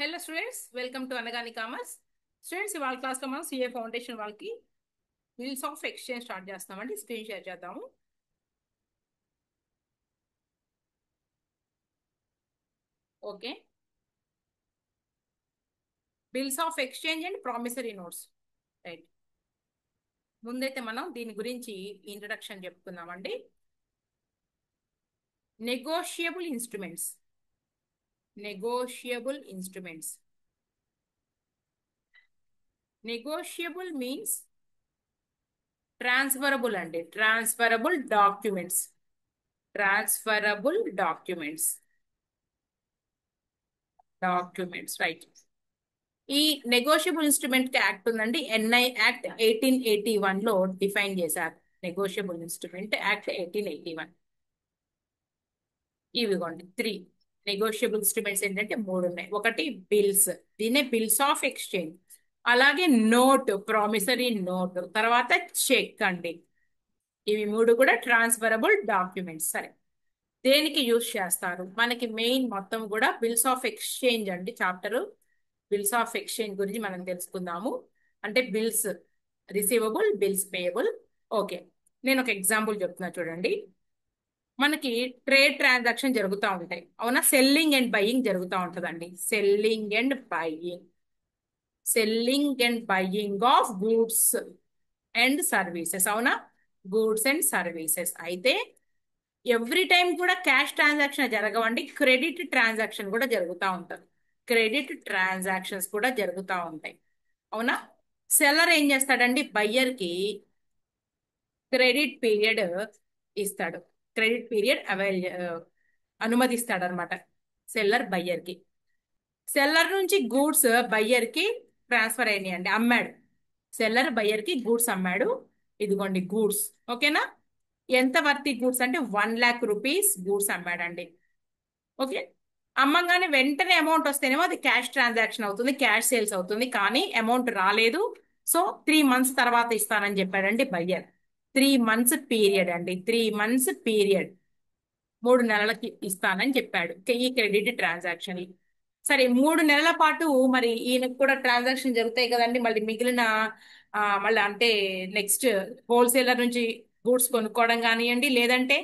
Hello students, welcome to Anagani commerce. Students, ఇవాళ క్లాస్లో మనం సిఏ ఫౌండేషన్ వాళ్ళకి బిల్స్ ఆఫ్ ఎక్స్చేంజ్ స్టార్ట్ చేస్తామండి. స్క్రీన్ షేర్ చేద్దాము. Okay, bills of exchange and promissory notes. Right, ముందైతే మనం దీని గురించి ఇంట్రడక్షన్ చెప్పుకుందామండి. Negotiable instruments. Negotiable instruments. Negotiable means transferable అండి. Transferable documents. Transferable documents right. ఈ నెగోషియబుల్ ఇన్స్ట్రుమెంట్ యాక్ట్ ఉందండి, ఎన్ఐ యాక్ట్ 1881 లో డిఫైన్ చేశారు. Negotiable instrument act 1881. ఇవిగోండి 3 నెగోషియబుల్ ఇన్స్ట్రుమెంట్స్ ఏంటంటే 3 ఉన్నాయి. ఒకటి బిల్స్, దీన్నే బిల్స్ ఆఫ్ ఎక్స్చేంజ్. అలాగే నోట్, ప్రామిసరీ నోట్. తర్వాత చెక్ అండి. ఇవి 3 కూడా ట్రాన్స్ఫరబుల్ డాక్యుమెంట్స్. సరే, దేనికి యూజ్ చేస్తారు? మనకి మెయిన్ మొత్తం కూడా బిల్స్ ఆఫ్ ఎక్స్చేంజ్ అండి. చాప్టర్ బిల్స్ ఆఫ్ ఎక్స్చేంజ్ గురించి మనం తెలుసుకుందాము. అంటే bills receivable, bills payable. Okay, నేను ఒక ఎగ్జాంపుల్ చెప్తున్నా చూడండి. మనకి ట్రేడ్ ట్రాన్సాక్షన్ జరుగుతూ ఉంటాయి, అవునా? సెల్లింగ్ అండ్ బయ్యింగ్ జరుగుతూ ఉంటుందండి. Selling and buying of goods and services, అవునా? Goods and services. అయితే ఎవ్రీ టైం కూడా క్యాష్ ట్రాన్సాక్షన్ జరగవండి, క్రెడిట్ ట్రాన్సాక్షన్ కూడా జరుగుతూ ఉంటుంది. క్రెడిట్ ట్రాన్సాక్షన్స్ కూడా జరుగుతూ ఉంటాయి, అవునా? సెల్లర్ ఏం చేస్తాడండి? బయ్యర్కి క్రెడిట్ పీరియడ్ ఇస్తాడు. క్రెడిట్ పీరియడ్ అనుమతిస్తాడు అనమాట సెల్లర్ బయ్యర్కి. సెల్లర్ నుంచి గూడ్స్ బయ్యర్కి ట్రాన్స్ఫర్ అయినాయండి, అమ్మాడు. Seller బయ్యర్కి goods అమ్మాడు. ఇదిగోండి గూడ్స్, ఓకేనా? ఎంత వర్తి గూడ్స్ అంటే 1,00,000 రూపీస్ గూడ్స్ అమ్మాడండి. ఓకే, అమ్మంగానే వెంటనే అమౌంట్ వస్తేనేమో అది క్యాష్ ట్రాన్సాక్షన్ అవుతుంది, క్యాష్ సేల్స్ అవుతుంది. కానీ అమౌంట్ రాలేదు. సో 3 months తర్వాత ఇస్తానని చెప్పాడండి బయ్యర్. 3 months పీరియడ్ అండి. 3 months పీరియడ్, 3 నెలలకి ఇస్తానని చెప్పాడు ఈ క్రెడిట్ ట్రాన్సాక్షన్. సరే, 3 నెలల పాటు మరి ఈయనకు కూడా ట్రాన్సాక్షన్ జరుగుతాయి కదండి. మళ్ళీ మిగిలిన మళ్ళీ అంటే నెక్స్ట్ హోల్సేలర్ నుంచి గూడ్స్ కొనుక్కోవడం కానివ్వండి, లేదంటే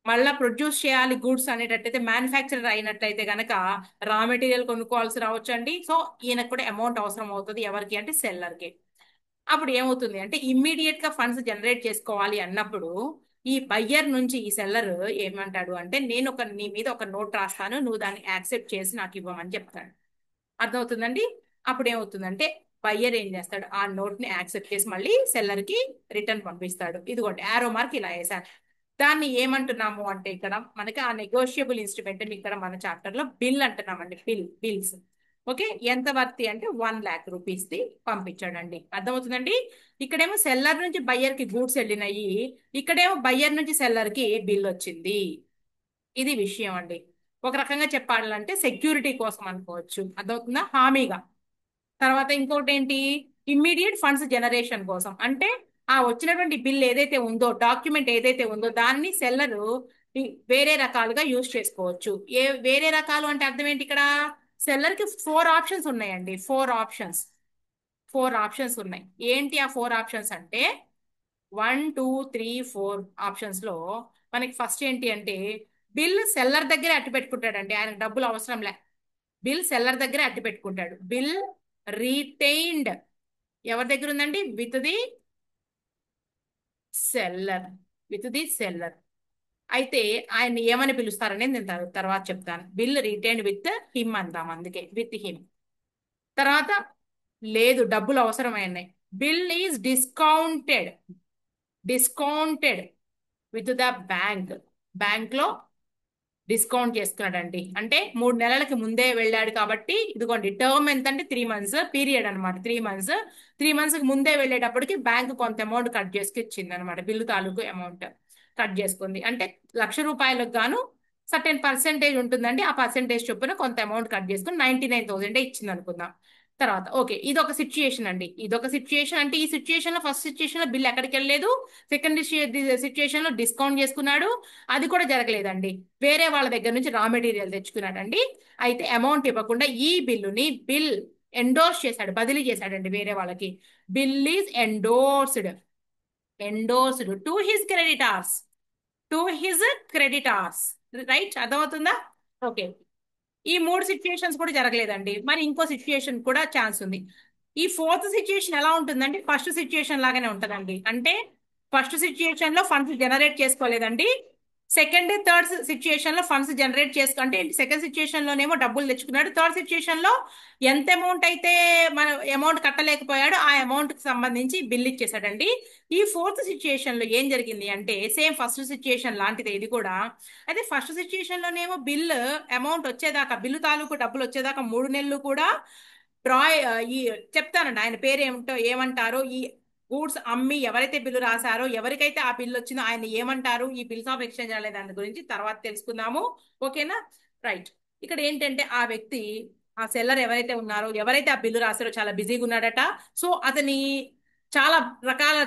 మళ్ళా ప్రొడ్యూస్ చేయాలి గూడ్స్ అనేటట్టయితే, మ్యానుఫ్యాక్చరర్ అయినట్టయితే గనక రా మెటీరియల్ కొనుక్కోవాల్సి రావచ్చు అండి. సో ఈయనకు కూడా అమౌంట్ అవసరం అవుతుంది. ఎవరికి అంటే సెల్లర్కి. అప్పుడు ఏమవుతుంది అంటే ఇమ్మీడియట్ గా ఫండ్స్ జనరేట్ చేసుకోవాలి అన్నప్పుడు ఈ బయ్యర్ నుంచి ఈ సెల్లర్ ఏమంటాడు అంటే, నేను నీ మీద ఒక నోట్ రాస్తాను, నువ్వు దాన్ని యాక్సెప్ట్ చేసి నాకు ఇవ్వమని చెప్తాడు. అర్థమవుతుందండి? అప్పుడు ఏమవుతుందంటే బయ్యర్ ఏం చేస్తాడు, ఆ నోట్ ని యాక్సెప్ట్ చేసి మళ్ళీ సెల్లర్ కి రిటర్న్ పంపిస్తాడు. ఇదిగోండి యారో మార్క్ ఇలా వేసాను. దాన్ని ఏమంటున్నాము అంటే ఇక్కడ మనకి ఆ నెగోషియబుల్ ఇన్స్ట్రుమెంట్ ఇక్కడ మన చాప్టర్ లో బిల్ అంటున్నామండి. బిల్స్. ఓకే, ఎంత వర్తి అంటే 1,00,000 రూపీస్ ది పంపించాడండి. అర్థమవుతుందండి? ఇక్కడేమో సెల్లర్ నుంచి బయ్యర్ కి గూడ్స్ వెళ్ళినాయి, ఇక్కడేమో బయ్యర్ నుంచి సెల్లర్ కి బిల్ వచ్చింది. ఇది విషయం అండి. ఒక రకంగా చెప్పాలంటే సెక్యూరిటీ కోసం అనుకోవచ్చు. అర్థమవుతుందా? హామీగా. తర్వాత ఇంకోటి ఏంటి, ఇమ్మీడియట్ ఫండ్స్ జనరేషన్ కోసం. అంటే ఆ వచ్చినటువంటి బిల్ ఏదైతే ఉందో, డాక్యుమెంట్ ఏదైతే ఉందో, దాన్ని సెల్లరు వేరే రకాలుగా యూజ్ చేసుకోవచ్చు. వేరే రకాలు అంటే అర్థం ఏంటి? ఇక్కడ సెల్లర్ కి 4 ఆప్షన్స్ ఉన్నాయండి. 4 ఆప్షన్స్ ఉన్నాయి. ఏంటి ఆ 4 ఆప్షన్స్ అంటే 1, 2, 3, 4 ఆప్షన్స్ లో మనకి ఫస్ట్ ఏంటి అంటే, బిల్ సెల్లర్ దగ్గరే అట్టు పెట్టుకుంటాడండి. ఆయనకు డబ్బులు అవసరం లే. బిల్ సెల్లర్ దగ్గరే అట్టు పెట్టుకుంటాడు. బిల్ రీటైన్డ్ ఎవరి దగ్గర ఉందండి? Seller with the seller. అయితే ఆయన ఏమని పిలుస్తారనేది నేను తర్వాత చెప్తాను. బిల్ రిటైన్డ్ విత్ హిమ్ అందాం, అందుకే విత్ హిమ్. తర్వాత లేదు, డబ్బులు అవసరమైనాయి. Bill is discounted with the bank లో డిస్కౌంట్ చేస్తున్నాడండి. అంటే 3 నెలలకి ముందే వెళ్ళాడు కాబట్టి ఇదిగోండి టర్మ్ ఎంత అంటే 3 months పీరియడ్ అనమాట. 3 months. 3 months కి ముందే వెళ్ళేటప్పటికి బ్యాంక్ కొంత అమౌంట్ కట్ చేసుకు ఇచ్చింది అనమాట. బిల్లు తాలూకు అమౌంట్ కట్ చేసుకుంది. అంటే 1,00,000 రూపాయలకు గాను సర్టెన్ పర్సెంటేజ్ ఉంటుందండి. ఆ పర్సెంటేజ్ చొప్పున కొంత అమౌంట్ కట్ చేసుకుని 99,000 ఇచ్చింది అనుకుందాం. తర్వాత ఓకే, ఇదొక సిచ్యుయేషన్ అండి. ఇదొక సిచ్యుయేషన్ అంటే ఈ సిచ్యుయేషన్ లో ఫస్ట్ సిచ్యుయేషన్ లో బిల్ ఎక్కడికి వెళ్ళలేదు. సెకండ్ సిచ్యుయేషన్ లో డిస్కౌంట్ చేసుకున్నాడు, అది కూడా జరగలేదండి. వేరే వాళ్ళ దగ్గర నుంచి రా మెటీరియల్ తెచ్చుకున్నాడండి. అయితే అమౌంట్ ఇవ్వకుండా ఈ బిల్లుని ఎండోర్స్ చేశాడు, బదిలీ చేశాడండి వేరే వాళ్ళకి. Bill is endorsed to his creditors, to his creditors. Right, అర్థమవుతుందా? ఓకే. ఈ మూడు సిచ్యుయేషన్స్ కూడా జరగలేదండి. మరి ఇంకో సిచ్యుయేషన్ కూడా ఛాన్స్ ఉంది. ఈ ఫోర్త్ సిచ్యుయేషన్ ఎలా ఉంటుందంటే ఫస్ట్ సిచ్యుయేషన్ లాగానే ఉంటదండి. అంటే ఫస్ట్ సిచ్యుయేషన్ లో ఫండ్స్ జనరేట్ చేసుకోలేదండి. సెకండ్ థర్డ్ సిచ్యుయేషన్ లో ఫండ్స్ జనరేట్ అంటే సెకండ్ సిచ్యుయేషన్ లోనేమో డబ్బులు తెచ్చుకున్నాడు. థర్డ్ సిచ్యుయేషన్ లో ఎంత అమౌంట్ అయితే మన అమౌంట్ కట్టలేకపోయాడో ఆ అమౌంట్ కి సంబంధించి బిల్ ఇచ్చేసాడండి. ఈ ఫోర్త్ సిచ్యుయేషన్ లో ఏం జరిగింది అంటే సేమ్ ఫస్ట్ సిచ్యుయేషన్ లాంటిదే ఇది కూడా. అయితే ఫస్ట్ సిచ్యుయేషన్ లోనేమో అమౌంట్ వచ్చేదాకా, బిల్లు తాలూకు డబ్బులు వచ్చేదాకా 3 నెలలు కూడా డ్రా ఈ చెప్తానండి ఆయన పేరు ఏమిటో, ఏమంటారో, ఈ గూడ్స్ అమ్మి ఎవరైతే బిల్లు రాశారో ఎవరికైతే ఆ బిల్లు వచ్చిందో ఆయన ఏమంటారు, ఈ బిల్స్ ఆఫ్ ఎక్స్చేంజ్ అనే దాని గురించి తర్వాత తెలుసుకుందాము. ఓకేనా? రైట్. ఇక్కడ ఏంటంటే ఆ వ్యక్తి, ఆ సెల్లర్ ఎవరైతే ఉన్నారో, ఎవరైతే ఆ బిల్లు రాశారో చాలా బిజీగా ఉన్నాడట. సో అతని చాలా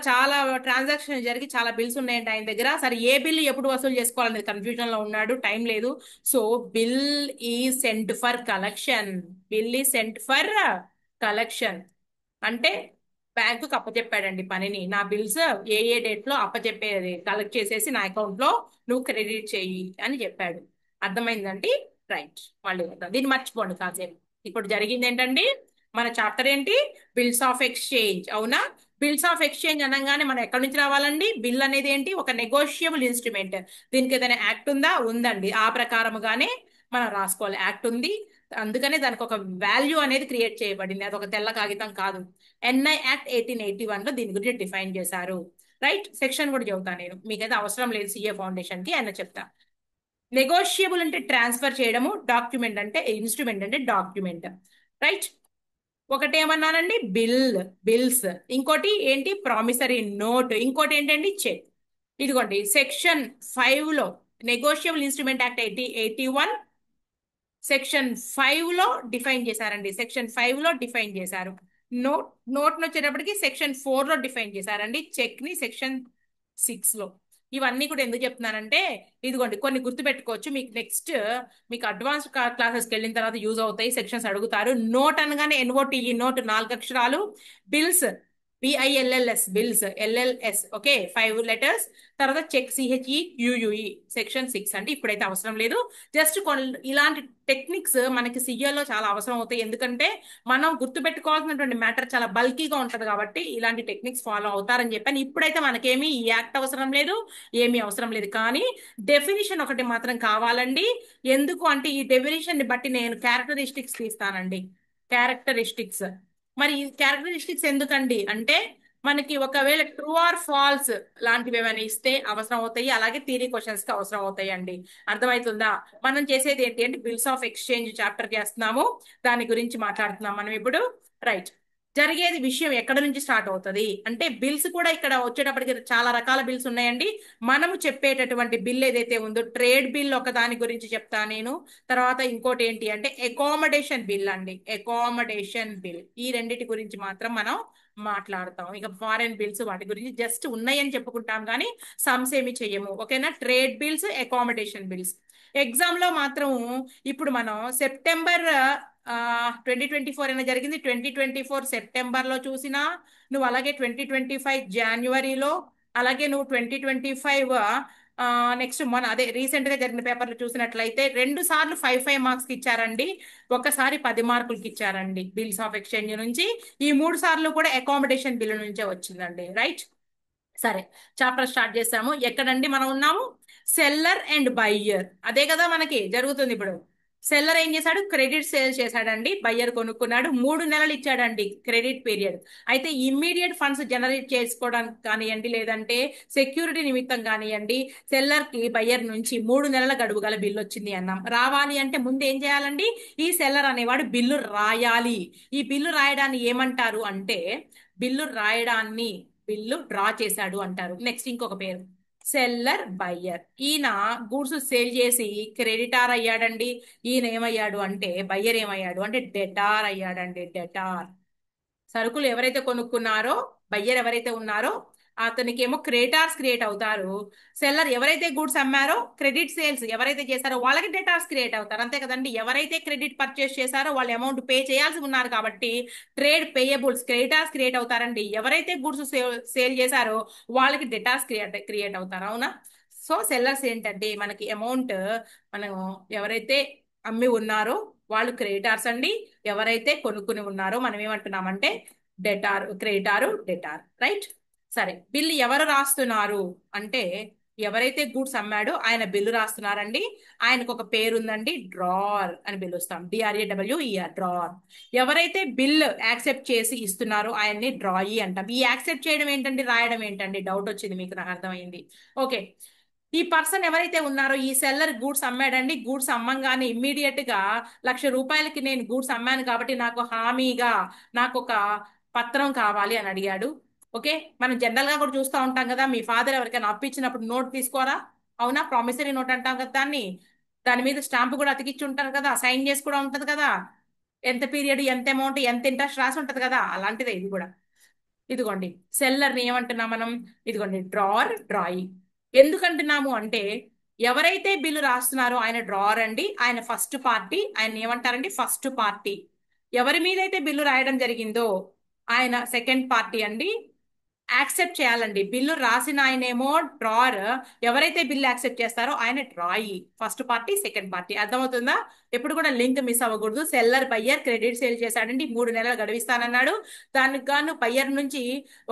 చాలా ట్రాన్సాక్షన్ జరిగి చాలా బిల్స్ ఉన్నాయంట ఆయన దగ్గర. సరే ఏ బిల్లు ఎప్పుడు వసూలు చేసుకోవాలనేది కన్ఫ్యూజన్ లో ఉన్నాడు, టైం లేదు. సో బిల్ ఈ సెంట్ ఫర్ కలెక్షన్. బిల్ ఈ సెంట్ ఫర్ కలెక్షన్ అంటే బ్యాంకుకి అప్పచెప్పాడండి పనిని. నా బిల్స్ ఏ డేట్ లో అప్పచెప్పేది, కలెక్ట్ చేసేసి నా అకౌంట్ లో నువ్వు క్రెడిట్ చెయ్యి అని చెప్పాడు. అర్థమైందండి? రైట్. మళ్ళీ వద్దాం, దీన్ని మర్చిపోండి కాసేపు. ఇప్పుడు జరిగింది ఏంటండి, మన చాప్టర్ ఏంటి? Bills of exchange. అవునా? బిల్స్ ఆఫ్ ఎక్స్చేంజ్ అనగానే మనం ఎక్కడి నుంచి రావాలండి? బిల్ అనేది ఏంటి? ఒక నెగోషియబుల్ ఇన్స్ట్రుమెంట్. దీనికి ఏదైనా యాక్ట్ ఉందా? ఉందండి. ఆ ప్రకారముగానే మనం రాసుకోవాలి. యాక్ట్ ఉంది, అందుకనే దానికి ఒక వాల్యూ అనేది క్రియేట్ చేయబడింది. అది ఒక తెల్ల కాగితం కాదు. ఎన్ఐ యాక్ట్ 1881 లో దీని గురించి డిఫైన్ చేశారు. రైట్. సెక్షన్ కూడా చెబుతాను నేను, మీకైతే అవసరం లేదు సిఏ ఫౌండేషన్ కి, ఆయన చెప్తా. నెగోషియబుల్ అంటే ట్రాన్స్ఫర్ చేయడము, డాక్యుమెంట్ అంటే ఇన్స్ట్రుమెంట్ అంటే డాక్యుమెంట్. రైట్. ఒకటి ఏమన్నానండి? బిల్స్. ఇంకోటి ఏంటి? Promissory note. ఇంకోటి ఏంటండి? చెక్. ఇదిగోండి సెక్షన్ 5 లో నెగోషియబుల్ ఇన్స్ట్రుమెంట్ యాక్ట్ 1881 సెక్షన్ 5 లో డిఫైన్ చేశారండి. సెక్షన్ 5 లో డిఫైన్ చేశారు. నోట్ నోట్ వచ్చేటప్పటికి సెక్షన్ 4 లో డిఫైన్ చేశారండి. చెక్ ని సెక్షన్ 6 లో. ఇవన్నీ కూడా ఎందుకు చెప్తున్నానంటే ఇదిగోండి కొన్ని గుర్తు పెట్టుకోవచ్చు. మీకు నెక్స్ట్ మీకు అడ్వాన్స్ క్లాసెస్కి వెళ్ళిన తర్వాత యూజ్ అవుతాయి. సెక్షన్స్ అడుగుతారు. నోట్ అనగానే ఎన్ఓటి, నోట్ 4 అక్షరాలు. Bills B I L L S, bills L L S. Okay, 5 letters. తర్వాత చెక్ సిహెచ్ఈ సెక్షన్ 6 అంటే ఇప్పుడైతే అవసరం లేదు. జస్ట్ ఇలాంటి టెక్నిక్స్ మనకి సిఎల్లో చాలా అవసరం అవుతాయి. ఎందుకంటే మనం గుర్తుపెట్టుకోవాల్సినటువంటి మ్యాటర్ చాలా బల్కీగా ఉంటది కాబట్టి ఇలాంటి టెక్నిక్స్ ఫాలో అవుతారని చెప్పాను. ఇప్పుడైతే మనకేమీ ఈ యాక్ట్ అవసరం లేదు, ఏమీ అవసరం లేదు. కానీ డెఫినిషన్ ఒకటి మాత్రం కావాలండి. ఎందుకు అంటే ఈ డెఫినిషన్ ని బట్టి నేను క్యారెక్టరిస్టిక్స్ తీస్తానండి. క్యారెక్టరిస్టిక్స్. మరి ఈ క్యారెక్టరిస్టిక్స్ ఎందుకండి అంటే మనకి ఒకవేళ ట్రూ ఆర్ ఫాల్స్ లాంటివి ఏమైనా ఇస్తే అవసరం అవుతాయి, అలాగే థియరీ క్వశ్చన్స్ కి అవసరం అవుతాయి అండి. అర్థమవుతుందా? మనం చేసేది ఏంటి అంటే బిల్స్ ఆఫ్ ఎక్స్చేంజ్ చాప్టర్ చేస్తున్నాము, దాని గురించి మాట్లాడుతున్నాం మనం ఇప్పుడు. రైట్. జరిగేది విషయం ఎక్కడ నుంచి స్టార్ట్ అవుతుంది అంటే బిల్స్ కూడా ఇక్కడ వచ్చేటప్పటికి చాలా రకాల బిల్స్ ఉన్నాయండి. మనము చెప్పేటటువంటి బిల్ ఏదైతే ఉందో ట్రేడ్ బిల్ ఒక దాని గురించి చెప్తా నేను. తర్వాత ఇంకోటి ఏంటి అంటే అకామిడేషన్ బిల్ అండి. అకామిడేషన్ బిల్, ఈ రెండిటి గురించి మాత్రం మనం మాట్లాడతాం. ఇక ఫారెన్ బిల్స్ వాటి గురించి జస్ట్ ఉన్నాయని చెప్పుకుంటాం కానీ సమ్స్ ఏమి చెయ్యము. ఓకేనా? Trade bills, accommodation bills. Exam లో మాత్రం ఇప్పుడు మనం సెప్టెంబర్ 2024 అయినా జరిగింది, 2024 సెప్టెంబర్ లో చూసినా నువ్వు, అలాగే 2025 జనవరిలో, అలాగే నువ్వు 2025 నెక్స్ట్ మన అదే రీసెంట్ గా జరిగిన పేపర్లు చూసినట్లయితే 2 సార్లు 5 5 మార్క్స్ కి ఇచ్చారండి. ఒకసారి 10 మార్కులకి ఇచ్చారండి బిల్స్ ఆఫ్ ఎక్స్చేంజ్ నుంచి. ఈ 3 సార్లు కూడా అకామిడేషన్ బిల్ నుంచే వచ్చిందండి. రైట్. సరే, చాప్టర్ స్టార్ట్ చేసాము. ఎక్కడండి మనం ఉన్నాము? Seller and buyer. అదే కదా మనకి జరుగుతుంది ఇప్పుడు. సెల్లర్ ఏం చేశాడు? క్రెడిట్ సేల్ చేశాడండి. బయ్యర్ కొనుక్కున్నాడు. 3 నెలలు ఇచ్చాడండి క్రెడిట్ పీరియడ్. అయితే ఇమ్మీడియట్ ఫండ్స్ జనరేట్ చేసుకోవడానికి కానివ్వండి, లేదంటే సెక్యూరిటీ నిమిత్తం కానివ్వండి, సెల్లర్ కి బయ్యర్ నుంచి 3 నెలల గడువు గల బిల్లు వచ్చింది అన్నాం. రావాలి అంటే ముందు ఏం చేయాలండి? ఈ సెల్లర్ అనేవాడు బిల్లు రాయాలి. ఈ బిల్లు రాయడాన్ని ఏమంటారు అంటే బిల్లు రాయడాన్ని బిల్లు డ్రా చేశాడు అంటారు. నెక్స్ట్ ఇంకొక పేరు సెల్లర్ బయ్యర్. ఈయన గూడ్స్ సేల్ చేసి క్రెడిటార్ అయ్యాడండి. ఈయన ఏమయ్యాడు అంటే బయ్యర్ ఏమయ్యాడు అంటే డెటార్ అయ్యాడండి. డెటార్. సరుకులు ఎవరైతే కొనుక్కున్నారో, బయ్యర్ ఎవరైతే ఉన్నారో అతనికి ఏమో క్రెడిటార్స్ క్రియేట్ అవుతారు. సెల్లర్ ఎవరైతే గూడ్స్ అమ్మారో, క్రెడిట్ సేల్స్ ఎవరైతే చేశారో వాళ్ళకి డెటార్స్ క్రియేట్ అవుతారు. అంతే కదండి. ఎవరైతే క్రెడిట్ పర్చేస్ చేశారో వాళ్ళు అమౌంట్ పే చేయాల్సి ఉన్నారు కాబట్టి ట్రేడ్ పేయబుల్స్ క్రెడిటార్స్ క్రియేట్ అవుతారండి. ఎవరైతే గూడ్స్ సేల్ చేశారో వాళ్ళకి డెటార్స్ క్రియేట్ అవుతారు. అవునా? సో సెల్లర్స్ ఏంటంటే మనకి అమౌంట్, మనం ఎవరైతే అమ్మి ఉన్నారో వాళ్ళు క్రెడిటార్స్ అండి. ఎవరైతే కొనుక్కుని ఉన్నారో మనం ఏమంటున్నామంటే డెటార్, క్రెడిటారు డెటార్. రైట్? సరే, బిల్లు ఎవరు రాస్తున్నారు అంటే ఎవరైతే గూడ్స్ అమ్మాడో ఆయన బిల్లు రాస్తున్నారండి. ఆయనకు ఒక పేరు ఉందండి, డ్రార్ అని పిలుస్తాం. DRAWER, drawer. ఎవరైతే బిల్ యాక్సెప్ట్ చేసి ఇస్తున్నారో ఆయన్ని డ్రాయి అంటాం. ఈ యాక్సెప్ట్ చేయడం ఏంటండి, రాయడం ఏంటండి? డౌట్ వచ్చింది మీకు, నాకు అర్థమైంది. ఓకే. ఈ పర్సన్ ఎవరైతే ఉన్నారో ఈ సెల్లర్ గూడ్స్ అమ్మాడండి. గూడ్స్ అమ్మంగానే ఇమ్మీడియట్ గా 1,00,000 రూపాయలకి నేను గూడ్స్ అమ్మాను కాబట్టి నాకు హామీగా నాకు ఒక పత్రం కావాలి అని అడిగాడు. ఓకే. మనం జనరల్ గా కూడా చూస్తూ ఉంటాం కదా, మీ ఫాదర్ ఎవరికైనా అప్పు ఇచ్చినప్పుడు నోట్ తీసుకోరా? అవునా? ప్రామిసరీ నోట్ అంటాం కదా దాన్ని. దాని మీద స్టాంప్ కూడా అతికిచ్చి ఉంటారు కదా, సైన్ చేసి కూడా ఉంటది కదా, ఎంత పీరియడ్, ఎంత అమౌంట్, ఎంత ఇంట్రెస్ట్ రాసి ఉంటది కదా, అలాంటిదే ఇది కూడా. ఇదిగోండి, సెల్లర్ని ఏమంటున్నాం మనం? ఇదిగోండి డ్రార్, డ్రాయి. ఎందుకంటున్నాము అంటే ఎవరైతే బిల్లు రాస్తున్నారో ఆయన డ్రార్ అండి. ఆయన ఫస్ట్ పార్టీ. ఆయన ఏమంటారండి? First party. ఎవరి మీదైతే బిల్లు రాయడం జరిగిందో ఆయన సెకండ్ పార్టీ అండి. యాక్సెప్ట్ చేయాలండి. బిల్లు రాసిన ఆయనేమో డ్రార్. ఎవరైతే బిల్లు యాక్సెప్ట్ చేస్తారో ఆయన డ్రాయి. First party, second party. అర్థమవుతుందా? ఎప్పుడు కూడా లింక్ మిస్ అవ్వకూడదు. సెల్లర్ బయ్యర్ క్రెడిట్ సేల్ చేశాడండి, 3 నెలలు గడువిస్తానన్నాడు. దానికి గాను బయ్యర్ నుంచి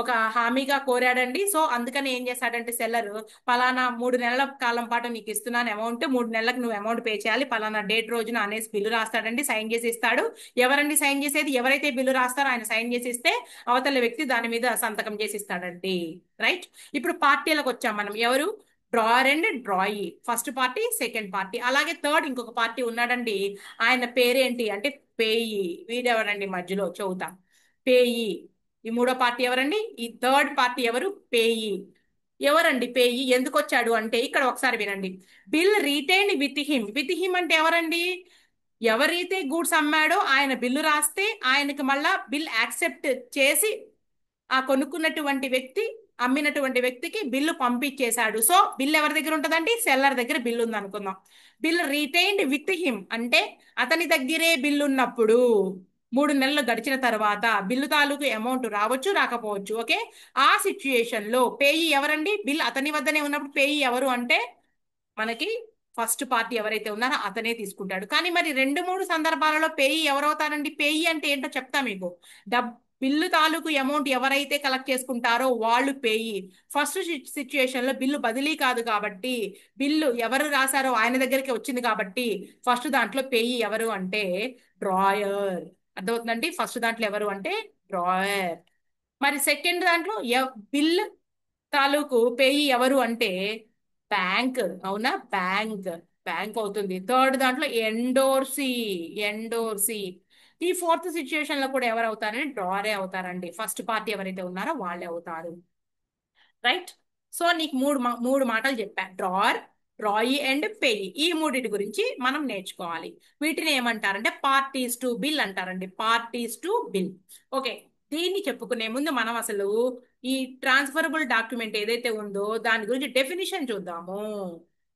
ఒక హామీగా కోరాడండి. సో అందుకని ఏం చేశాడంటే సెల్లర్, పలానా 3 నెలల కాలం పాటు నీకు ఇస్తున్నాను అమౌంట్, 3 నెలలకు నువ్వు అమౌంట్ పే చేయాలి పలానా డేట్ రోజున అనేసి బిల్లు రాస్తాడండి. సైన్ చేసి ఇస్తాడు. ఎవరండి సైన్ చేసేది? ఎవరైతే బిల్లు రాస్తారో ఆయన సైన్ చేసి ఇస్తే అవతల వ్యక్తి దాని మీద సంతకం చేసి ఇస్తాడండి. రైట్? ఇప్పుడు పార్టీలకు వచ్చాం మనం. ఎవరు? Drawer and డ్రాయి. First party, second party. అలాగే థర్డ్ ఇంకొక పార్టీ ఉన్నాడండి. ఆయన పేరేంటి అంటే పేయి. వీడెవరండి? మధ్యలో చెబుతా. పేయి. ఈ మూడో పార్టీ ఎవరండి? ఈ థర్డ్ పార్టీ ఎవరు? పేయి. ఎవరండి పేయి? ఎందుకు వచ్చాడు అంటే ఇక్కడ ఒకసారి వినండి. Bill retained with him. With him అంటే ఎవరండి? ఎవరైతే గూడ్స్ అమ్మాడో ఆయన బిల్లు రాస్తే ఆయనకి మళ్ళా బిల్ యాక్సెప్ట్ చేసి ఆ కొనుక్కున్నటువంటి వ్యక్తి, అమ్మినటువంటి వ్యక్తికి బిల్లు పంపించేశాడు. సో బిల్ ఎవరి దగ్గర ఉంటుందండి? సెల్లర్ దగ్గర బిల్లు ఉంది అనుకుందాం. బిల్ రీటైన్డ్ విత్ హిమ్ అంటే అతని దగ్గరే బిల్లు ఉన్నప్పుడు 3 నెలలు గడిచిన తర్వాత బిల్లు తాలూకు అమౌంట్ రావచ్చు, రాకపోవచ్చు. ఓకే. ఆ సిచ్యుయేషన్ లో పేయి ఎవరండి? బిల్ అతని వద్దనే ఉన్నప్పుడు పేయి ఎవరు అంటే మనకి ఫస్ట్ పార్టీ ఎవరైతే ఉన్నారో అతనే తీసుకుంటాడు. కానీ మరి 2, 3 సందర్భాలలో పేయి ఎవరవుతారండి? పేయి అంటే ఏంటో చెప్తా మీకు. డబ్ బిల్లు తాలూకు అమౌంట్ ఎవరైతే కలెక్ట్ చేసుకుంటారో వాళ్ళు పేయి. ఫస్ట్ సిచ్యుయేషన్ లో బిల్లు బదిలీ కాదు కాబట్టి, బిల్లు ఎవరు రాశారో ఆయన దగ్గరికి వచ్చింది కాబట్టి ఫస్ట్ దాంట్లో పేయి ఎవరు అంటే డ్రాయర్. అర్థమవుతుందండి? ఫస్ట్ దాంట్లో ఎవరు అంటే డ్రాయర్. మరి సెకండ్ దాంట్లో బిల్ తాలూకు పేయి ఎవరు అంటే బ్యాంక్. అవునా? బ్యాంక్. బ్యాంక్ అవుతుంది. థర్డ్ దాంట్లో ఎండోర్సీ. ఎండోర్సీ. ఈ ఫోర్త్ సిచ్యుయేషన్ లో కూడా ఎవరు అవుతారంటే డ్రారే అవుతారండి. ఫస్ట్ పార్టీ ఎవరైతే ఉన్నారో వాళ్ళే అవుతారు. రైట్? సో నీకు మూడు మాటలు చెప్పా. Drawer, drawee and payee. ఈ మూడిటి గురించి మనం నేర్చుకోవాలి. వీటిని ఏమంటారంటే పార్టీస్ టు బిల్ అంటారండి. Parties to bill. ఓకే. దీన్ని చెప్పుకునే ముందు మనం అసలు ఈ ట్రాన్స్ఫరబుల్ డాక్యుమెంట్ ఏదైతే ఉందో దాని గురించి డెఫినిషన్ చూద్దాము.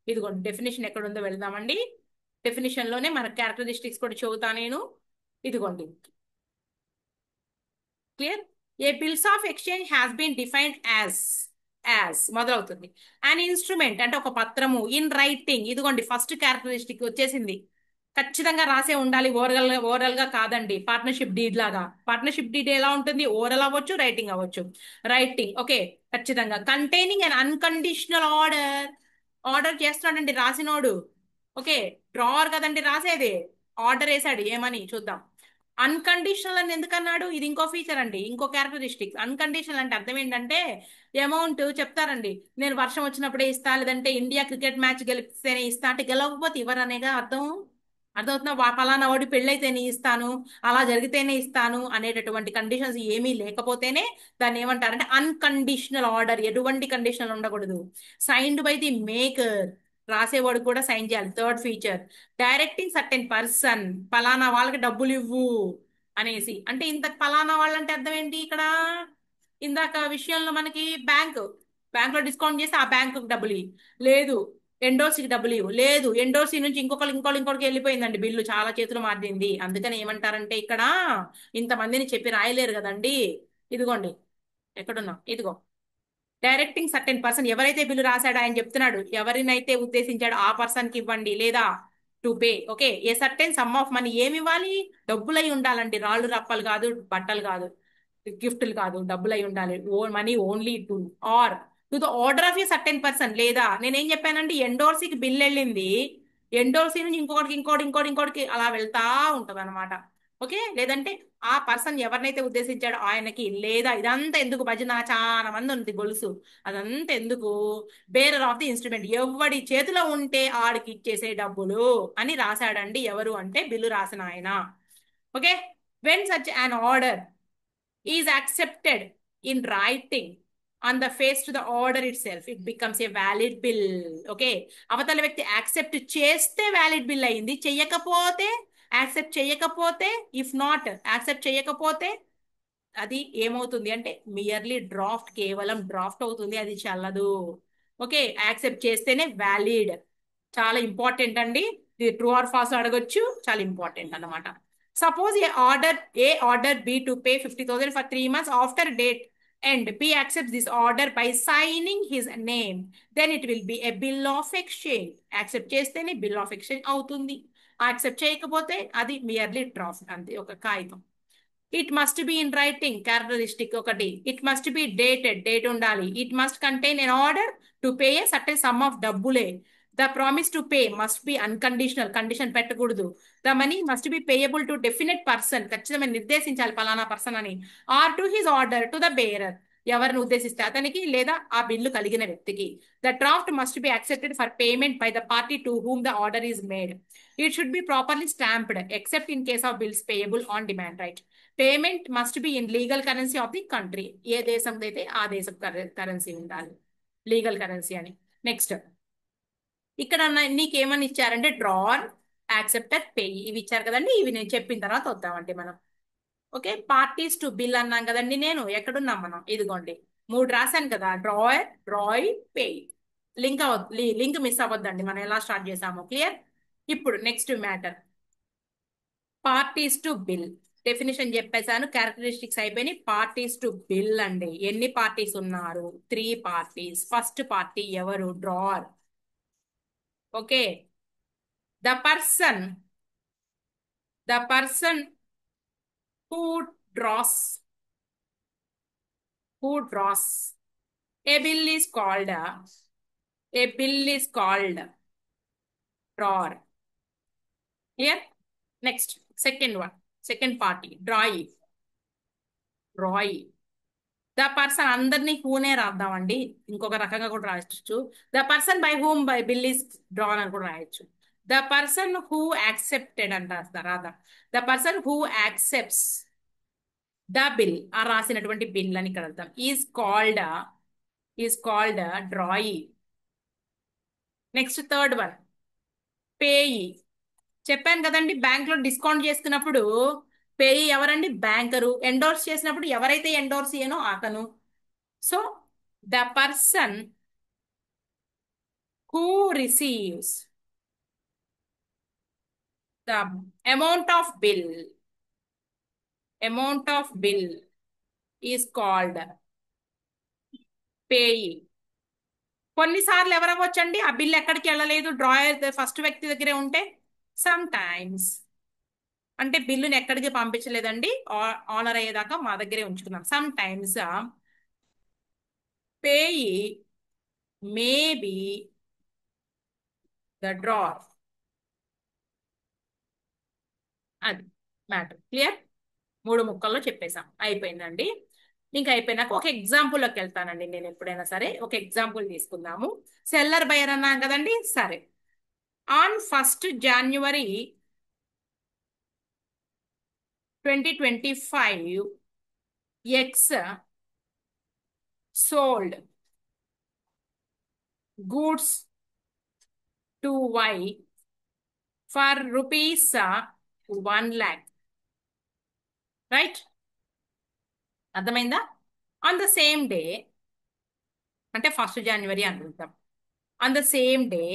ఇదిగోండి డెఫినిషన్ ఎక్కడ ఉందో వెళ్దామండి. డెఫినిషన్ లోనే మన క్యారెక్టరిస్టిక్స్ కూడా చెబుతా నేను. ఇదిగోండి. Clear? A bills of exchange has been defined as మొదలవుతుంది. అన్ ఇన్స్ట్రుమెంట్ అంటే ఒక పత్రము. In writing. ఇదిగోండి ఫస్ట్ క్యారెక్టరిస్టిక్ వచ్చేసింది. ఖచ్చితంగా రాసే ఉండాలి. ఓరల్ గా కాదండి. పార్ట్నర్షిప్ డీడ్ లాగా. పార్ట్నర్షిప్ డీడ్ ఎలా ఉంటుంది? ఓరల్ అవ్వచ్చు, రైటింగ్ అవ్వచ్చు. రైటింగ్. ఓకే. ఖచ్చితంగా containing an unconditional order. Order చేస్తున్నాడండి రాసినోడు. ఓకే. డ్రావర్ కదండి రాసేది. ఆర్డర్ వేసాడు. ఏమని చూద్దాం. అన్కండిషనల్ అని ఎందుకన్నాడు? ఇది ఇంకో ఫీచర్ అండి, ఇంకో క్యారెక్టరిస్టిక్. అన్కండిషనల్ అంటే అర్థం ఏంటంటే అమౌంట్ చెప్తారండి. నేను వర్షం వచ్చినప్పుడే ఇస్తా, లేదంటే ఇండియా క్రికెట్ మ్యాచ్ గెలిస్తేనే ఇస్తా అంటే గెలవకపోతే ఇవ్వరనేగా అర్థం. అర్థమవుతున్నా పలానా వాడి పెళ్ళైతేనే ఇస్తాను, అలా జరిగితేనే ఇస్తాను అనేటటువంటి కండిషన్స్ ఏమీ లేకపోతేనే దాన్ని ఏమంటారంటే అన్కండిషనల్ ఆర్డర్. ఎటువంటి కండిషనల్ ఉండకూడదు. సైన్డ్ బై ది మేకర్, రాసేవాడు కూడా సైన్ చేయాలి. Third feature, directing certain person, పలానా వాళ్ళకి డబ్బులు ఇవ్వు అనేసి. అంటే ఇంత పలానా వాళ్ళంటే అర్థం ఏంటి ఇక్కడ? ఇందాక విషయంలో మనకి బ్యాంక్ లో డిస్కౌంట్ చేస్తే ఆ బ్యాంకు డబ్బులు ఇవ్వు. లేదు ఎండోర్సీకి డబ్బులు ఇవ్వు. లేదు ఎండోర్సీ నుంచి ఇంకొకరికి వెళ్ళిపోయిందండి, బిల్లు చాలా చేతులు మారింది. అందుకని ఏమంటారంటే ఇక్కడ ఇంతమందిని చెప్పి రాయలేరు కదండి. ఇదిగోండి, ఎక్కడున్నా ఇదిగో, డైరెక్టింగ్ సర్టెన్ పర్సన్, ఎవరైతే బిల్లు రాశాడో ఆయన చెప్తున్నాడు, ఎవరినైతే ఉద్దేశించాడో ఆ పర్సన్ కి ఇవ్వండి, లేదా to pay. Okay, A certain sum of money, ఏమి ఇవ్వాలి? డబ్బులై ఉండాలండి, రాళ్ళు రప్పలు కాదు, బట్టలు కాదు, గిఫ్ట్లు కాదు, డబ్బులై ఉండాలి. Money only to or to the order of a certain person. లేదా నేనేం చెప్పానండి, ఎండోర్సీకి బిల్ వెళ్ళింది, ఎండోర్సీ నుంచి ఇంకోటికి అలా వెళ్తా ఉంటది అనమాట. ఓకే, లేదంటే ఆ పర్సన్ ఎవరినైతే ఉద్దేశించాడో ఆయనకి. లేదా ఇదంతా ఎందుకు భజన, చాలా మంది ఉంది గొలుసు, అదంతా ఎందుకు? బేరర్ ఆఫ్ ది ఇన్స్ట్రుమెంట్, ఎవడి చేతిలో ఉంటే ఆడికి ఇచ్చేసే డబ్బులు అని రాశాడండి. ఎవరు అంటే బిల్లు రాసిన ఆయన. Okay, when such an order is accepted in writing on the face to the order itself, it becomes a valid bill. Okay, అవతల వ్యక్తి యాక్సెప్ట్ చేస్తే వ్యాలిడ్ బిల్ అయింది. చెయ్యకపోతే, యాక్సెప్ట్ చేయకపోతే, ఇఫ్ నాట్ యాక్సెప్ట్ చేయకపోతే అది ఏమవుతుంది అంటే మియర్లీ డ్రాఫ్ట్, కేవలం డ్రాఫ్ట్ అవుతుంది, అది చెల్లదు. ఓకే, యాక్సెప్ట్ చేస్తేనే వ్యాలిడ్. చాలా ఇంపార్టెంట్ అండి. ఇది ట్రూ ఆర్ ఫాల్స్ అడగొచ్చు, చాలా ఇంపార్టెంట్ అన్నమాట. Suppose a order B to pay 50,000 for 3 months after date and B accept this order by signing his name, then it will be a bill of exchange. Accept చేస్తేనే bill of exchange అవుతుంది. Accept చేయకపోతే అది merely draft, అంతే, ఒక కాగితం. It must be in writing, characteristic ఒకటి. It must be dated, date ఉండాలి. It must contain an order to pay a certain sum of డబ్బులే. The promise to pay must be unconditional, condition పెట్టకూడదు. The money must be payable to definite person, ఖచ్చితమైన నిర్దేశించాలి పలానా person అని. Or to his order to the bearer, ఎవరిని ఉద్దేశిస్తే అతనికి లేదా ఆ బిల్లు కలిగిన వ్యక్తికి. The draft must be accepted for payment by the party to whom the order is made. It should be properly stamped except in case of bills payable on demand. Right, payment must be in legal currency of the country. ఏ దేశం అయితే ఆ దేశం currency ఉండాలి, legal currency అని. Next, ఇక్కడ నీకేమని ఇచ్చారంటే drawer, acceptor, pay, ఇవి ఇచ్చారు కదండి. ఇవి నేను చెప్పిన తర్వాత వద్దామండి మనం. ఓకే, పార్టీస్ టు బిల్ అన్నాం కదండి. నేను ఎక్కడున్నాం మనం, ఇదిగోండి, 3 రాశాను కదా, drawer, drawee, pay. Link miss అవ్వద్దండి, మనం ఎలా స్టార్ట్ చేసామో. క్లియర్? ఇప్పుడు next matter, parties to bill. Definition చెప్పేశాను, క్యారెక్టరిస్టిక్స్ అయిపోయినాయి. పార్టీస్ టు బిల్ అండి, ఎన్ని పార్టీస్ ఉన్నారు? 3 పార్టీస్. ఫస్ట్ పార్టీ ఎవరు? Drawer. Okay, the person the person who draws a bill is called drawer. Clear? Next, second one, second party, draw. The person, అందరినీ హూనే రాద్దామండి, ఇంకొక రకంగా కూడా రాయొచ్చు. The person by whom by bill is drawn అని కూడా రాయొచ్చు. ద పర్సన్ హూ యాక్సెప్టెడ్ అంట రాద్దాం. The person who accepts the bill, ఆ రాసినటువంటి బిల్ అని ఇక్కడ అర్థం. Is called drawee. Next third one, payee. చెప్పాను కదండి, బ్యాంక్ లో డిస్కౌంట్ చేసుకున్నప్పుడు పేయి ఎవరండి? బ్యాంకరు. ఎండోర్స్ చేసినప్పుడు ఎవరైతే ఎండోర్స్ చేయనో అతను. So the person who receives the amount of bill is called payee. కొన్నిసార్లు ఎవరవ్వచ్చండి, ఆ బిల్ ఎక్కడికి వెళ్ళలేదు, డ్రాయర్ ఫస్ట్ వ్యక్తి దగ్గరే ఉంటే. సమ్ టైమ్స్ అంటే బిల్లుని ఎక్కడికి పంపించలేదండి, ఆనర్ అయ్యేదాకా మా దగ్గరే ఉంచుకున్నాం. Sometimes payee may be the drawer. అది మ్యాటర్. క్లియర్? 3 ముక్కల్లో చెప్పేశాం, అయిపోయిందండి. ఇంకా అయిపోయినాక ఒక ఎగ్జాంపుల్లోకి వెళ్తానండి. నేను ఎప్పుడైనా సరే ఒక ఎగ్జాంపుల్ తీసుకుందాము. సెల్లర్ బయర్ అన్నాం కదండి. సరే, on 1st January 2025 X sold goods to Y for rupees 1 lakh. Right? అర్థమైందా? ఆన్ ద సేమ్ డే, అంటే 1st January అనుకుంటాం. On the same D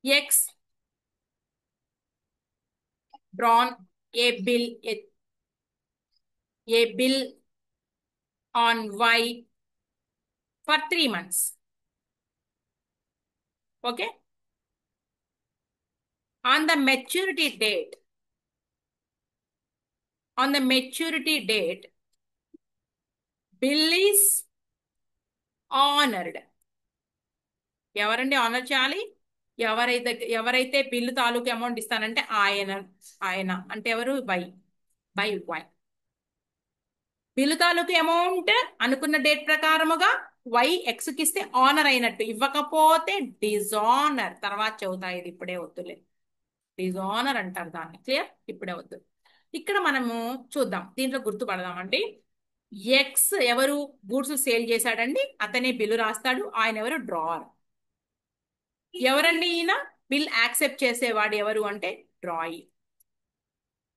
X drawn a bill on Y for 3 months. Okay? On the maturity date, bill is honored. ఎవరండి honour చేయాలి? ఎవరైతే bill తాలూకు amount ఇస్తానంటే ఆయన అంటే ఎవరు? వై. బిల్లు తాలూకు అమౌంట్ అనుకున్న డేట్ ప్రకారముగా వై ఎక్స్ కి ఇస్తే ఆనర్ అయినట్టు, ఇవ్వకపోతే డిజానర్. తర్వాత చెబుతా, ఇది ఇప్పుడే వద్దులే. డిజానర్ అంటారు దాన్ని. క్లియర్? ఇప్పుడే వద్దు. ఇక్కడ మనము చూద్దాం, దీంట్లో గుర్తుపడదామండి. ఎక్స్ ఎవరు? గూడ్స్ సేల్ చేశాడండి, అతనే బిల్లు రాస్తాడు. ఆయన ఎవరు? డ్రావర్. ఎవరండి ఈయన? బిల్ యాక్సెప్ట్ చేసేవాడు ఎవరు అంటే డ్రాయి.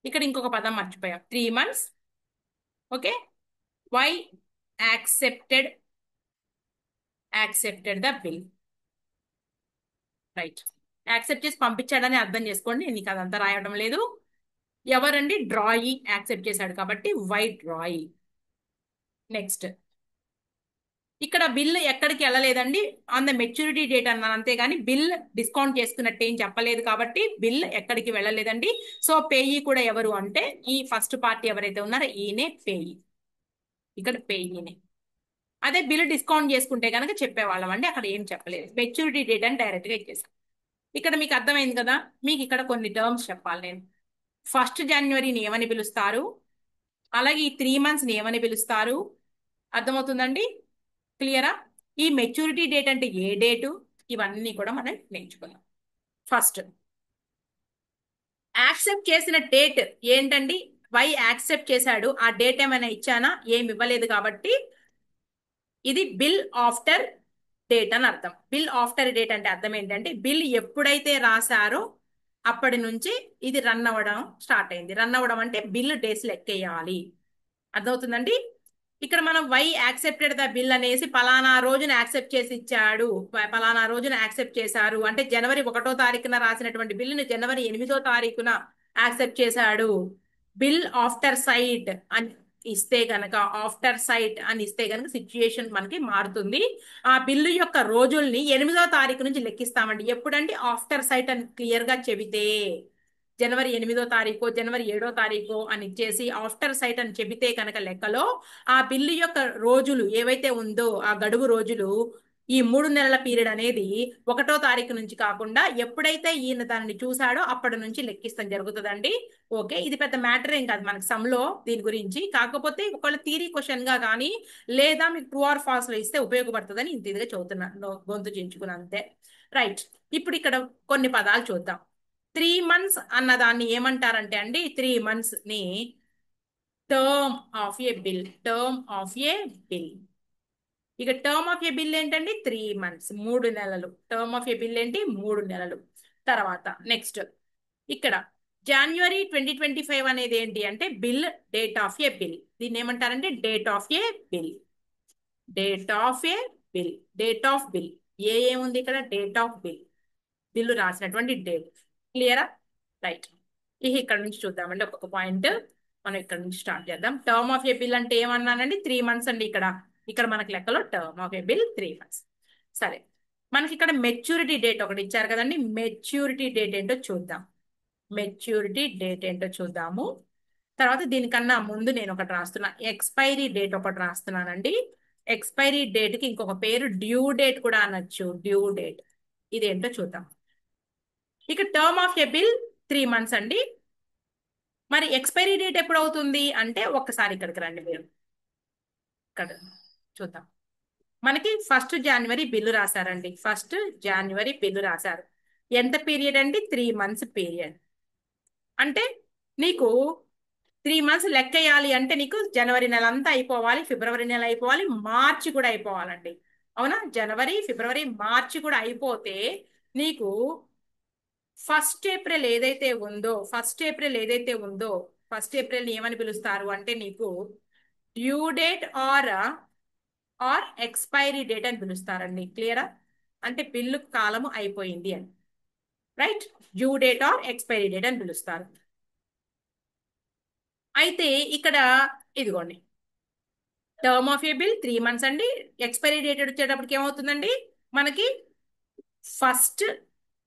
ఇక్కడ ఇంకొక పదం మర్చిపోయాం, 3 months. Okay, Y accepted the bill. Right, accept చేసి పంపించాడని అర్థం చేసుకోండి, నీకు అదంతా రాయడం లేదు. ఎవరండి? డ్రాయి యాక్సెప్ట్ చేశాడు కాబట్టి వై డ్రాయి. నెక్స్ట్, ఇక్కడ బిల్ ఎక్కడికి వెళ్ళలేదండి, ఆన్ ద మెచ్యూరిటీ డేట్ అన్నాను అంతేగాని బిల్ డిస్కౌంట్ చేసుకున్నట్టు ఏం చెప్పలేదు కాబట్టి బిల్ ఎక్కడికి వెళ్ళలేదండి. సో పేయి కూడా ఎవరు అంటే ఈ ఫస్ట్ పార్టీ ఎవరైతే ఉన్నారో ఈయనే పేయి. ఇక్కడ పేయినే. అదే బిల్ డిస్కౌంట్ చేసుకుంటే కనుక చెప్పేవాళ్ళం అండి, అక్కడ ఏం చెప్పలేదు. మెచ్యూరిటీ డేట్ అని డైరెక్ట్ గా ఇచ్చేసాం. ఇక్కడ మీకు అర్థమైంది కదా. మీకు ఇక్కడ కొన్ని టర్మ్స్ చెప్పాలి నేను. 1st January ఏమని పిలుస్తారు, అలాగే ఈ 3 months ఏమని పిలుస్తారు. అర్థమవుతుందండి? క్లియరా? ఈ మెచ్యూరిటీ డేట్ అంటే ఏ డేటు, ఇవన్నీ కూడా మనం నేర్చుకున్నాం. ఫస్ట్, యాక్సెప్ట్ చేసిన డేట్ ఏంటండి? వై యాక్సెప్ట్ చేశాడు, ఆ డేట్ ఏమైనా ఇచ్చానా? ఏమి ఇవ్వలేదు కాబట్టి ఇది బిల్ ఆఫ్టర్ డేట్ అని అర్థం. బిల్ ఆఫ్టర్ డేట్ అంటే అర్థం ఏంటంటే బిల్ ఎప్పుడైతే రాశారో అప్పటి నుంచి ఇది రన్ అవ్వడం స్టార్ట్ అయింది. రన్ అవ్వడం అంటే బిల్ డేస్ లెక్కేయాలి. అర్థమవుతుందండి? ఇక్కడ మనం వై యాక్సెప్టెడ్ ద బిల్ అనేసి పలానా రోజున యాక్సెప్ట్ చేసి ఇచ్చాడు, పలానా రోజున యాక్సెప్ట్ చేశారు అంటే జనవరి 1వ తారీఖున రాసినటువంటి బిల్లుని జనవరి 8వ తారీఖున యాక్సెప్ట్ చేశాడు. బిల్ ఆఫ్టర్ సైట్ అని ఇస్తే గనక, సిచ్యుయేషన్ మనకి మారుతుంది. ఆ బిల్లు యొక్క రోజుల్ని 8వ తారీఖు నుంచి లెక్కిస్తామండి. ఎప్పుడంటే ఆఫ్టర్ సైట్ అని క్లియర్ గా చెబితే, జనవరి 8వ తారీఖు, జనవరి 7వ తారీఖు అని ఇచ్చేసి ఆఫ్టర్ సైట్ అని చెబితే కనుక లెక్కలో ఆ బిల్లు యొక్క రోజులు ఏవైతే ఉందో ఆ గడువు రోజులు ఈ 3 నెలల పీరియడ్ అనేది 1వ తారీఖు నుంచి కాకుండా ఎప్పుడైతే ఈయన దాన్ని చూసాడో అప్పటి నుంచి లెక్కిస్తాం జరుగుతుందండి. ఓకే, ఇది పెద్ద మ్యాటర్ ఏం కాదు మనకి సమ్లో దీని గురించి. కాకపోతే ఒకవేళ థియరీ క్వశ్చన్ గా కానీ లేదా మీకు ట్రూ ఆర్ ఫాల్స్ లో ఇస్తే ఉపయోగపడుతుందని ఇంత ఇదిగా చదువుతున్నాను, గొంతు చించుకుని అంతే. రైట్, ఇప్పుడు ఇక్కడ కొన్ని పదాలు చూద్దాం. 3 months అన్న దాన్ని ఏమంటారంటే అండి, 3 months ని టర్మ్ ఆఫ్ ఏ బిల్. ఇక టర్మ్ ఆఫ్ ఏ బిల్ ఏంటండి? 3 months, 3 నెలలు. టర్మ్ ఆఫ్ ఏ బిల్ ఏంటి? 3 నెలలు. తర్వాత నెక్స్ట్, ఇక్కడ January 2025 అనేది ఏంటి అంటే bill date of a bill. దీన్ని ఏమంటారంటే date of a bill. Date of bill ఏముంది ఇక్కడ? డేట్ ఆఫ్ బిల్, బిల్లు రాసినటువంటి డేట్. క్లియరా? రైట్, ఇక ఇక్కడ నుంచి చూద్దామండి ఒక్కొక్క పాయింట్. మనం ఇక్కడ నుంచి స్టార్ట్ చేద్దాం. టర్మ్ ఆఫ్ ఏ బిల్ అంటే ఏమన్నానండి? 3 months అండి. ఇక్కడ మనకి లెక్కలో term of a bill 3 months. సరే, మనకి ఇక్కడ మెచ్యూరిటీ డేట్ ఒకటి ఇచ్చారు కదండి. మెచ్యూరిటీ డేట్ ఏంటో చూద్దాము. తర్వాత దీనికన్నా ముందు నేను ఒకటి రాస్తున్నా, ఎక్స్పైరీ డేట్ ఒకటి రాస్తున్నానండి. ఎక్స్పైరీ డేట్ కి ఇంకొక పేరు డ్యూ డేట్ కూడా అనొచ్చు. డ్యూ డేట్ ఇదేంటో చూద్దాం. ఇక term of a bill 3 months అండి. మరి ఎక్స్పైరీ డేట్ ఎప్పుడు అవుతుంది అంటే ఒక్కసారి ఇక్కడికి రండి మీరు. ఇక్కడ చూద్దాం. మనకి 1st January బిల్లు రాశారండి. 1st January బిల్లు రాశారు. ఎంత పీరియడ్ అండి? 3 months పీరియడ్. అంటే నీకు 3 మంత్స్ లెక్కేయాలి అంటే నీకు జనవరి నెల అంతా అయిపోవాలి, ఫిబ్రవరి నెల అయిపోవాలి, మార్చి కూడా అయిపోవాలండి. అవునా? జనవరి, ఫిబ్రవరి, మార్చి కూడా అయిపోతే నీకు ఫస్ట్ ఏప్రిల్ ఏదైతే ఉందో, ఫస్ట్ ఏప్రిల్ ఏమని పిలుస్తారు అంటే నీకు due date are expiry date అని పిలుస్తారండి. క్లియరా? అంటే బిల్లు కాలము అయిపోయింది అని. Right? Due date are expiry date అని పిలుస్తారు. అయితే ఇక్కడ ఇదిగోండి, term of a bill 3 months అండి. ఎక్స్పైరీ డేట్ వచ్చేటప్పటికి ఏమవుతుందండి మనకి 1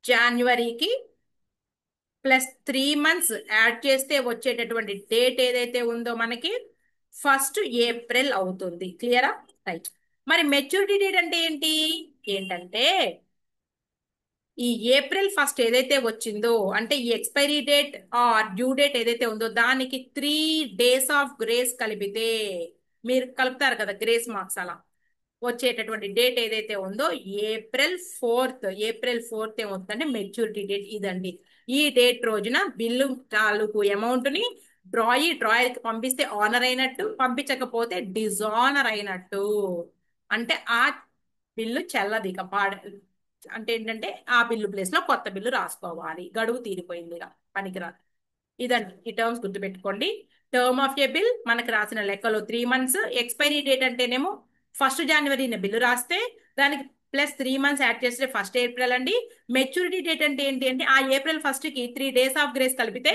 జనవరికి +3 మంత్స్ యాడ్ చేస్తే వచ్చేటటువంటి డేట్ ఏదైతే ఉందో మనకి 1 ఏప్రిల్ అవుతుంది. క్లియరా? రైట్. మరి మెచ్యూరిటీ డేట్ అంటే ఏంటంటే ఈ ఏప్రిల్ 1 ఏదైతే వచ్చిందో అంటే ఈ expiry date are due date ఏదైతే ఉందో దానికి 3 డేస్ ఆఫ్ గ్రేస్ కలిపితే, మీరు కలుపుతారు కదా గ్రేస్ మార్క్స్, అలా వచ్చేటటువంటి డేట్ ఏదైతే ఉందో ఏప్రిల్ 4 ఏమవుతుందంటే మెచ్యూరిటీ డేట్ ఇదండి. ఈ డేట్ రోజున బిల్లు తాలూకు అమౌంట్ ని డ్రాయర్కి పంపిస్తే ఆనర్ అయినట్టు, పంపించకపోతే డిజానర్ అయినట్టు. అంటే ఆ బిల్లు చెల్లది ఇక అంటే ఏంటంటే ఆ బిల్లు ప్లేస్ లో కొత్త బిల్లు రాసుకోవాలి. గడువు తీరిపోయింది, ఇక పనికిరాదు. ఇదండి, ఈ టర్మ్స్ గుర్తుపెట్టుకోండి. టర్మ్ ఆఫ్ ఏ బిల్ మనకు రాసిన లెక్కలో 3 మంత్స్. ఎక్స్పైరీ డేట్ అంటేనేమో 1 జనవరిని బిల్లు రాస్తే దానికి +3 మంత్స్ యాడ్ చేస్తే 1 ఏప్రిల్ అండి. మెచ్యూరిటీ డేట్ అంటే ఏంటి అంటే ఆ ఏప్రిల్ 1కి 3 డేస్ ఆఫ్ గ్రేస్ కలిపితే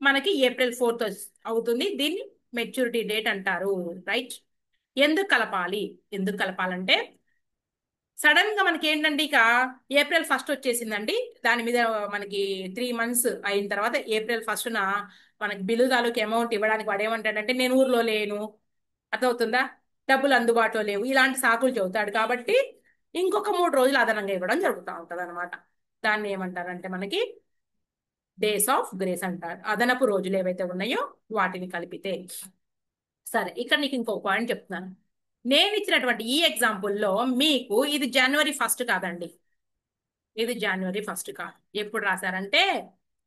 మనకి ఏప్రిల్ 4 అవుతుంది. దీన్ని మెచ్యూరిటీ డేట్ అంటారు. రైట్? ఎందుకు కలపాలంటే సడన్ గా మనకి ఏంటంటే ఇక ఏప్రిల్ 1 వచ్చేసిందండి. దాని మీద మనకి 3 మంత్స్ అయిన తర్వాత ఏప్రిల్ 1న మనకి బిల్లు తాలూకు అమౌంట్ ఇవ్వడానికి వాడు ఏమంటాడంటే నేను ఊర్లో లేను, అర్థమవుతుందా, డబ్బులు అందుబాటులో లేవు, ఇలాంటి సాకులు చెబుతాడు. కాబట్టి ఇంకొక 3 రోజులు అదనంగా ఇవ్వడం జరుగుతూ ఉంటది అనమాట. దాన్ని ఏమంటారంటే మనకి డేస్ ఆఫ్ గ్రేస్ అంటారు, అదనపు రోజులు ఏవైతే ఉన్నాయో వాటిని కలిపితే. సరే, ఇక్కడ నీకు ఇంకో పాయింట్ చెప్తున్నాను. నేను ఇచ్చినటువంటి ఈ ఎగ్జాంపుల్లో మీకు ఇది జనవరి 1 కాదండి. ఇది జనవరి 1 కాదు. ఎప్పుడు రాశారంటే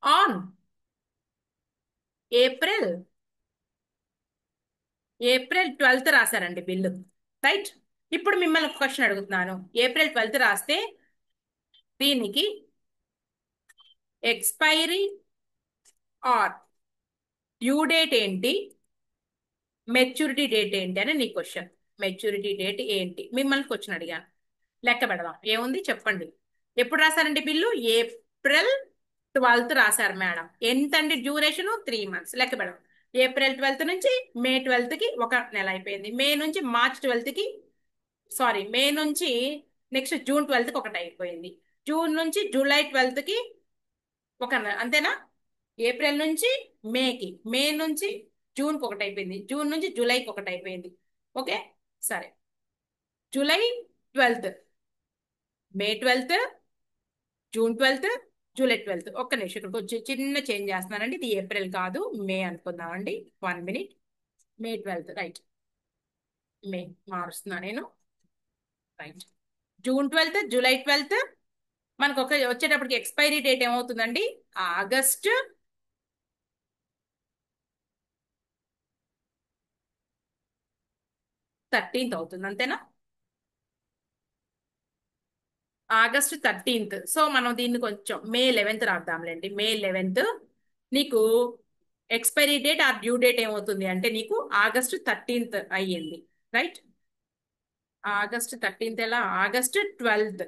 ఆన్ ఏప్రిల్ ఏప్రిల్ 12 రాశారండి బిల్లు. రైట్? ఇప్పుడు మిమ్మల్ని ఒక క్వశ్చన్ అడుగుతున్నాను. ఏప్రిల్ 12 రాస్తే దీనికి ఎక్స్పైరీ ఆర్ డ్యూ డేట్ ఏంటి, మెచ్యూరిటీ డేట్ ఏంటి అని నీ క్వశ్చన్. మెచ్యూరిటీ డేట్ ఏంటి మిమ్మల్ని క్వశ్చన్ అడిగాను. లెక్క పెడదాం. ఏముంది చెప్పండి. ఎప్పుడు రాశారండి బిల్లు? ఏప్రిల్ 12 రాశారు మేడం. ఎంతండి డ్యూరేషన్? 3 మంత్స్. లెక్క పెడదాం. ఏప్రిల్ 12 నుంచి మే 12కి ఒక నెల అయిపోయింది. మే నుంచి మార్చ్ 12కి, సారీ, మే నుంచి నెక్స్ట్ జూన్ 12కి ఒకటి అయిపోయింది. జూన్ నుంచి జూలై 12కి ఒక నెల, అంతేనా? ఏప్రిల్ నుంచి మేకి, మే నుంచి జూన్కి ఒకటి అయిపోయింది, జూన్ నుంచి జూలైకి ఒకటి అయిపోయింది. ఓకే, సరే. జూలై 12, మే 12, జూన్ 12, జూలై 12. ఒక్క నిమిషం, ఇక్కడికి వచ్చి చిన్న చేంజ్ చేస్తున్నానండి. ఇది ఏప్రిల్ కాదు, మే అనుకుందామండి. 1 మినిట్. మే 12, రైట్. మే మారుస్తున్నా నేను. రైట్. జూన్ 12, జూలై 12 మనకు వచ్చేటప్పటికి ఎక్స్పైరీ డేట్ ఏమవుతుందండి? ఆగస్ట్ 13 అవుతుంది, అంతేనా? ఆగస్ట్ 13. సో మనం దీన్ని కొంచెం మే 11 రాద్దాంలేండి. మే 11 నీకు ఎక్స్పైరీ డేట్ ఆ డ్యూ డేట్ ఏమవుతుంది అంటే నీకు ఆగస్ట్ 13 అయ్యింది. రైట్? ఆగస్ట్ 13 ఎలా? ఆగస్ట్ 12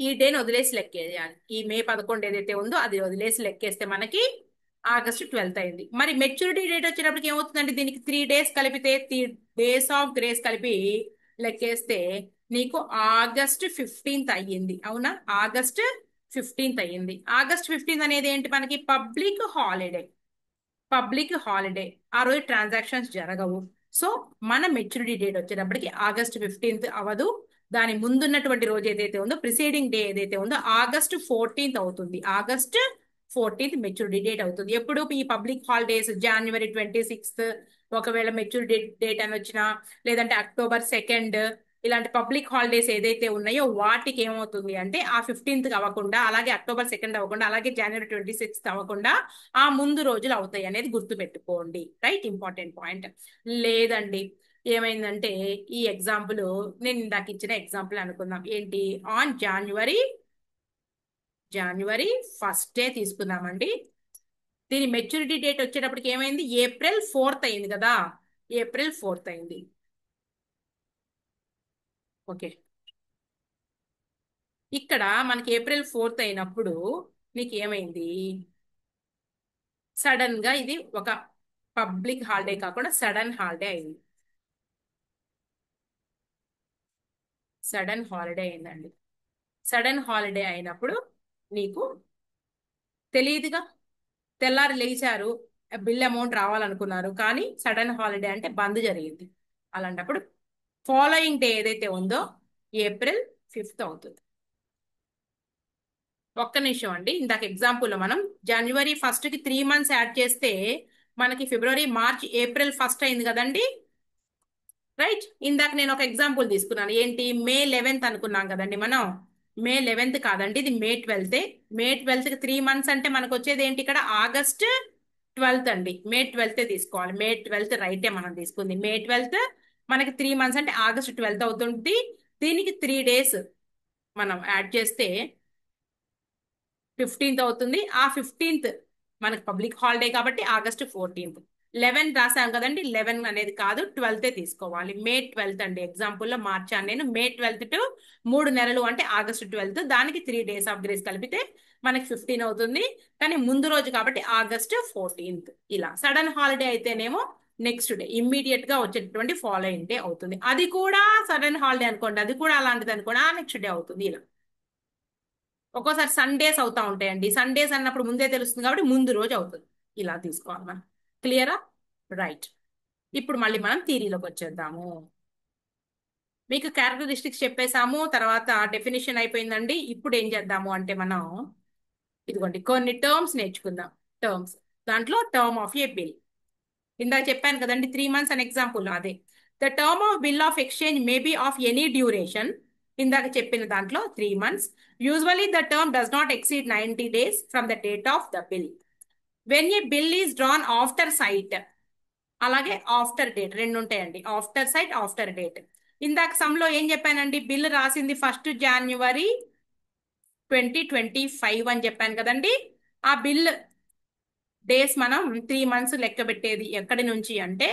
ఈ డేని వదిలేసి లెక్కేయాలి. ఈ మే 11 ఏదైతే ఉందో అది వదిలేసి లెక్కేస్తే మనకి ఆగస్ట్ 12 అయింది. మరి మెచ్యూరిటీ డేట్ వచ్చేటప్పటికి ఏమవుతుందంటే దీనికి 3 డేస్ కలిపితే 3 డేస్ ఆఫ్ గ్రేస్ కలిపి లెక్కేస్తే నీకు ఆగస్ట్ 15 అయ్యింది. అవునా? ఆగస్ట్ 15 అయ్యింది. ఆగస్ట్ 15 అనేది ఏంటి మనకి? Public holiday. ఆ రోజు ట్రాన్సాక్షన్స్ జరగవు. సో మన మెచ్యూరిటీ డేట్ వచ్చేటప్పటికి ఆగస్ట్ 15 అవ్వదు. దాని ముందున్నటువంటి రోజు ఏదైతే ఉందో, ప్రిసీడింగ్ డే ఏదైతే ఉందో ఆగస్ట్ 14 అవుతుంది. ఆగస్ట్ 14 మెచ్యూరిటీ డేట్ అవుతుంది. ఎప్పుడు ఈ పబ్లిక్ హాలిడేస్ జనవరి 26, ఒకవేళ మెచ్యూరిటీ డేట్ అని వచ్చినా, లేదంటే అక్టోబర్ 2 ఇలాంటి పబ్లిక్ హాలిడేస్ ఏదైతే ఉన్నాయో వాటికి ఏమవుతుంది అంటే ఆ 15th అవ్వకుండా, అలాగే October 2 అవ్వకుండా, అలాగే January 26 అవ్వకుండా ఆ ముందు రోజులు అవుతాయి అనేది గుర్తుపెట్టుకోండి. Right, important point. లేదండి, ఏమైందంటే ఈ ఎగ్జాంపుల్ నేను ఇందాక ఇచ్చిన ఎగ్జాంపుల్ అనుకుందాం. ఏంటి, ఆన్ జనవరి 1 తీసుకుందామండి. దీని మెచ్యూరిటీ డేట్ వచ్చేటప్పటికి ఏమైంది, April 4 అయింది కదా, April 4 అయింది. ఓకే, ఇక్కడ మనకి April 4 అయినప్పుడు నీకు ఏమైంది, సడన్ గా ఇది ఒక పబ్లిక్ హాలిడే కాకుండా సడన్ హాలిడే అయింది. సడన్ హాలిడే అయిందండి. సడన్ హాలిడే అయినప్పుడు నీకు తెలియదుగా, తెల్లారి లేచారు, బిల్ అమౌంట్ రావాలనుకున్నారు, కానీ సడన్ హాలిడే అంటే బంద్ జరిగింది. అలాంటప్పుడు ఫాలోయింగ్ డే ఏదైతే ఉందో April 5 అవుతుంది. ఒక్క నిమిషం అండి, ఇందాక ఎగ్జాంపుల్లో మనం January 1కి 3 months యాడ్ చేస్తే మనకి ఫిబ్రవరి, మార్చ్, ఏప్రిల్ 1 అయింది కదండి. రైట్, ఇందాక నేను ఒక ఎగ్జాంపుల్ తీసుకున్నాను. ఏంటి, May 11 అనుకున్నాం కదండి మనం. May 11 కాదండి, ఇది May 12. May 12కి 3 months అంటే మనకు వచ్చేది ఏంటి, ఇక్కడ August 12 అండి. May 12 తీసుకోవాలి. May 12 రైటే మనం తీసుకుంది. May 12 మనకి 3 months అంటే August 12 అవుతుంది. దీనికి 3 days మనం యాడ్ చేస్తే 15th అవుతుంది. ఆ 15th మనకి పబ్లిక్ హాలిడే కాబట్టి August 14. 11 రాసాం కదండి, 11 అనేది కాదు, 12 తీసుకోవాలి. May 12 అండి, ఎగ్జాంపుల్లో మార్చాను నేను. May 12 టు 3 నెలలు అంటే August 12, దానికి 3 days ఆఫ్ గ్రేస్ కలిపితే మనకి 15 అవుతుంది. కానీ ముందు రోజు కాబట్టి August 14. ఇలా సడన్ హాలిడే అయితేనేమో నెక్స్ట్ డే ఇమ్మీడియట్ గా వచ్చేటటువంటి ఫాలోయింగ్ డే అవుతుంది. అది కూడా సడన్ హాలిడే అనుకోండి, అది కూడా అలాంటిది అనుకోండి, ఆ నెక్స్ట్ డే అవుతుంది. ఇలా ఒక్కోసారి సండేస్ అవుతా ఉంటాయండి. సండేస్ అన్నప్పుడు ముందే తెలుస్తుంది కాబట్టి ముందు రోజు అవుతుంది. ఇలా తీసుకోవాలి మనం. క్లియరా? రైట్. ఇప్పుడు మళ్ళీ మనం థియరీలోకి వచ్చేద్దాము. మీకు క్యారెక్టరిస్టిక్స్ చెప్పేసాము, తర్వాత డెఫినేషన్ అయిపోయిందండి. ఇప్పుడు ఏం చేద్దాము అంటే మనం ఇదిగోండి కొన్ని టర్మ్స్ నేర్చుకుందాం. టర్మ్స్, దాంట్లో టర్మ్ ఆఫ్ ఏ బిల్ ఇందాక చెప్పాను కదండి, 3 months అనే ఎగ్జాంపుల్ అదే. The term of bill of exchange may be of any duration. ఇందాక చెప్పిన దాంట్లో 3 months. Usually the term does not exceed 90 days from the date of the bill. When a bill is drawn after sight, అలాగే after date, రెండు ఉంటాయండి, after sight, after date. ఇందాక సమ్లో ఏం చెప్పానండి, bill రాసింది 1 January 2025 అని చెప్పాను కదండి. ఆ బిల్ డేస్ మనం 3 months లెక్క పెట్టేది ఎక్కడి నుంచి అంటే